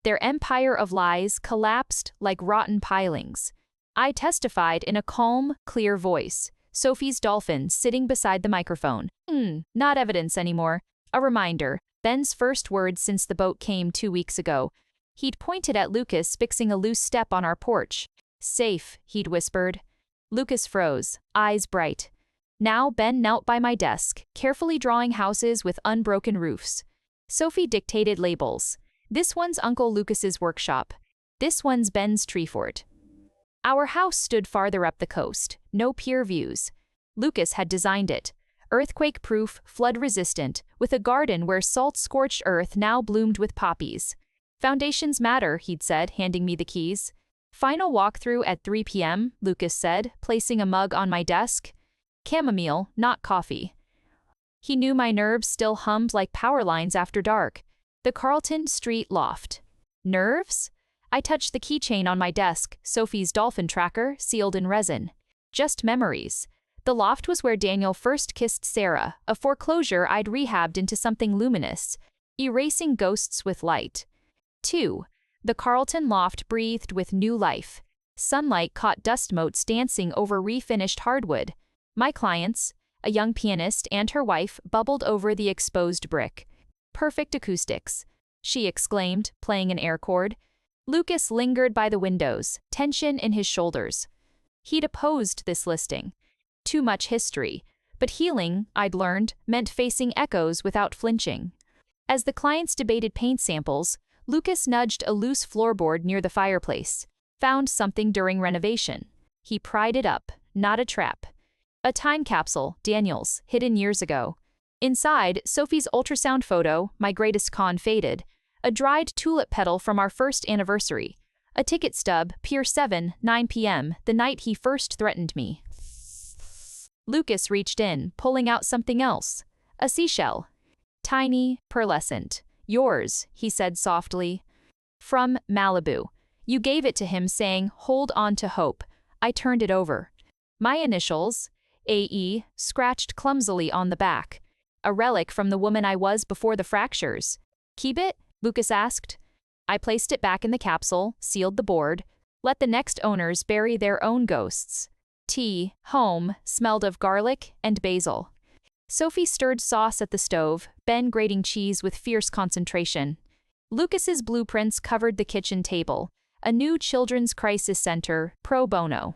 Their empire of lies collapsed like rotten pilings. I testified in a calm, clear voice. Sophie's dolphin sitting beside the microphone. Not evidence anymore. A reminder. Ben's first words since the boat came 2 weeks ago. He'd pointed at Lucas fixing a loose step on our porch. Safe, he'd whispered. Lucas froze, eyes bright. Now Ben knelt by my desk, carefully drawing houses with unbroken roofs. Sophie dictated labels. This one's Uncle Lucas's workshop. This one's Ben's tree fort. Our house stood farther up the coast, no pier views. Lucas had designed it. Earthquake-proof, flood-resistant, with a garden where salt-scorched earth now bloomed with poppies. Foundations matter, he'd said, handing me the keys. Final walkthrough at 3 p.m., Lucas said, placing a mug on my desk. Chamomile, not coffee. He knew my nerves still hummed like power lines after dark. The Carlton Street loft. Nerves? I touched the keychain on my desk, Sophie's dolphin tracker, sealed in resin. Just memories. The loft was where Daniel first kissed Sarah, a foreclosure I'd rehabbed into something luminous, erasing ghosts with light. 2. The Carlton loft breathed with new life. Sunlight caught dust motes dancing over refinished hardwood. My clients, a young pianist and her wife, bubbled over the exposed brick. Perfect acoustics, she exclaimed, playing an air chord. Lucas lingered by the windows, tension in his shoulders. He'd opposed this listing. Too much history, but healing, I'd learned, meant facing echoes without flinching. As the clients debated paint samples, Lucas nudged a loose floorboard near the fireplace. Found something during renovation. He pried it up, not a trap. A time capsule, Daniel's, hidden years ago. Inside, Sophie's ultrasound photo, my greatest con faded. A dried tulip petal from our first anniversary. A ticket stub, Pier 7, 9 p.m., the night he first threatened me. Lucas reached in, pulling out something else. A seashell. Tiny, pearlescent. Yours, he said softly. From Malibu. You gave it to him saying, hold on to hope. I turned it over. My initials, AE, scratched clumsily on the back. A relic from the woman I was before the fractures. Keep it? Lucas asked. I placed it back in the capsule, sealed the board. Let the next owners bury their own ghosts. Tea, home, smelled of garlic and basil. Sophie stirred sauce at the stove, Ben grating cheese with fierce concentration. Lucas's blueprints covered the kitchen table. A new children's crisis center, pro bono.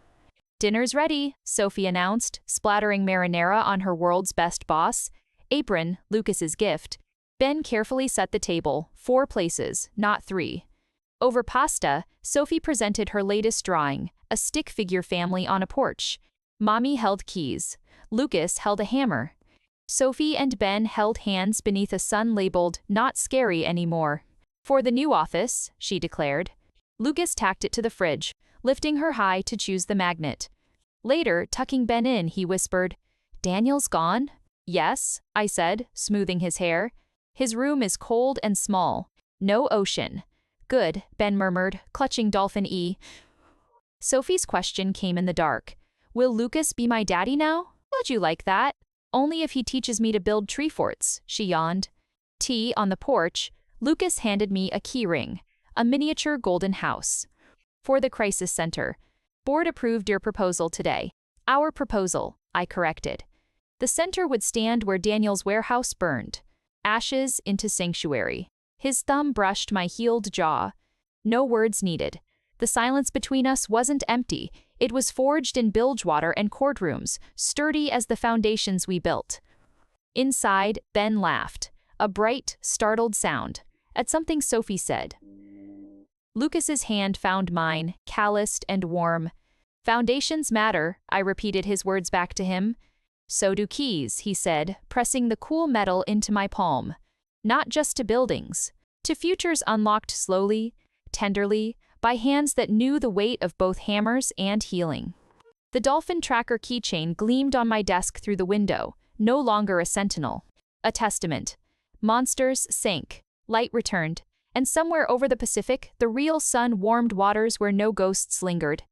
Dinner's ready, Sophie announced, splattering marinara on her world's best boss. Apron, Lucas's gift. Ben carefully set the table, 4 places, not 3. Over pasta, Sophie presented her latest drawing, a stick figure family on a porch. Mommy held keys. Lucas held a hammer. Sophie and Ben held hands beneath a sun labeled, not scary anymore. For the new office, she declared. Lucas tacked it to the fridge, lifting her high to choose the magnet. Later, tucking Ben in, he whispered, Daniel's gone? Yes, I said, smoothing his hair. His room is cold and small. No ocean. Good, Ben murmured, clutching Dolphin E. Sophie's question came in the dark. Will Lucas be my daddy now? Would you like that? Only if he teaches me to build tree forts, she yawned. Tea on the porch, Lucas handed me a key ring, a miniature golden house. For the crisis center. Board approved your proposal today. Our proposal, I corrected. The center would stand where Daniel's warehouse burned. Ashes into sanctuary. His thumb brushed my healed jaw. No words needed. The silence between us wasn't empty. It was forged in bilgewater and courtrooms, sturdy as the foundations we built. Inside, Ben laughed. A bright, startled sound. At something Sophie said. Lucas's hand found mine, calloused and warm. Foundations matter, I repeated his words back to him. So do keys, he said, pressing the cool metal into my palm. Not just to buildings. To futures unlocked slowly, tenderly, by hands that knew the weight of both hammers and healing. The dolphin tracker keychain gleamed on my desk through the window, no longer a sentinel. A testament. Monsters sank, light returned, and somewhere over the Pacific, the real sun warmed waters where no ghosts lingered.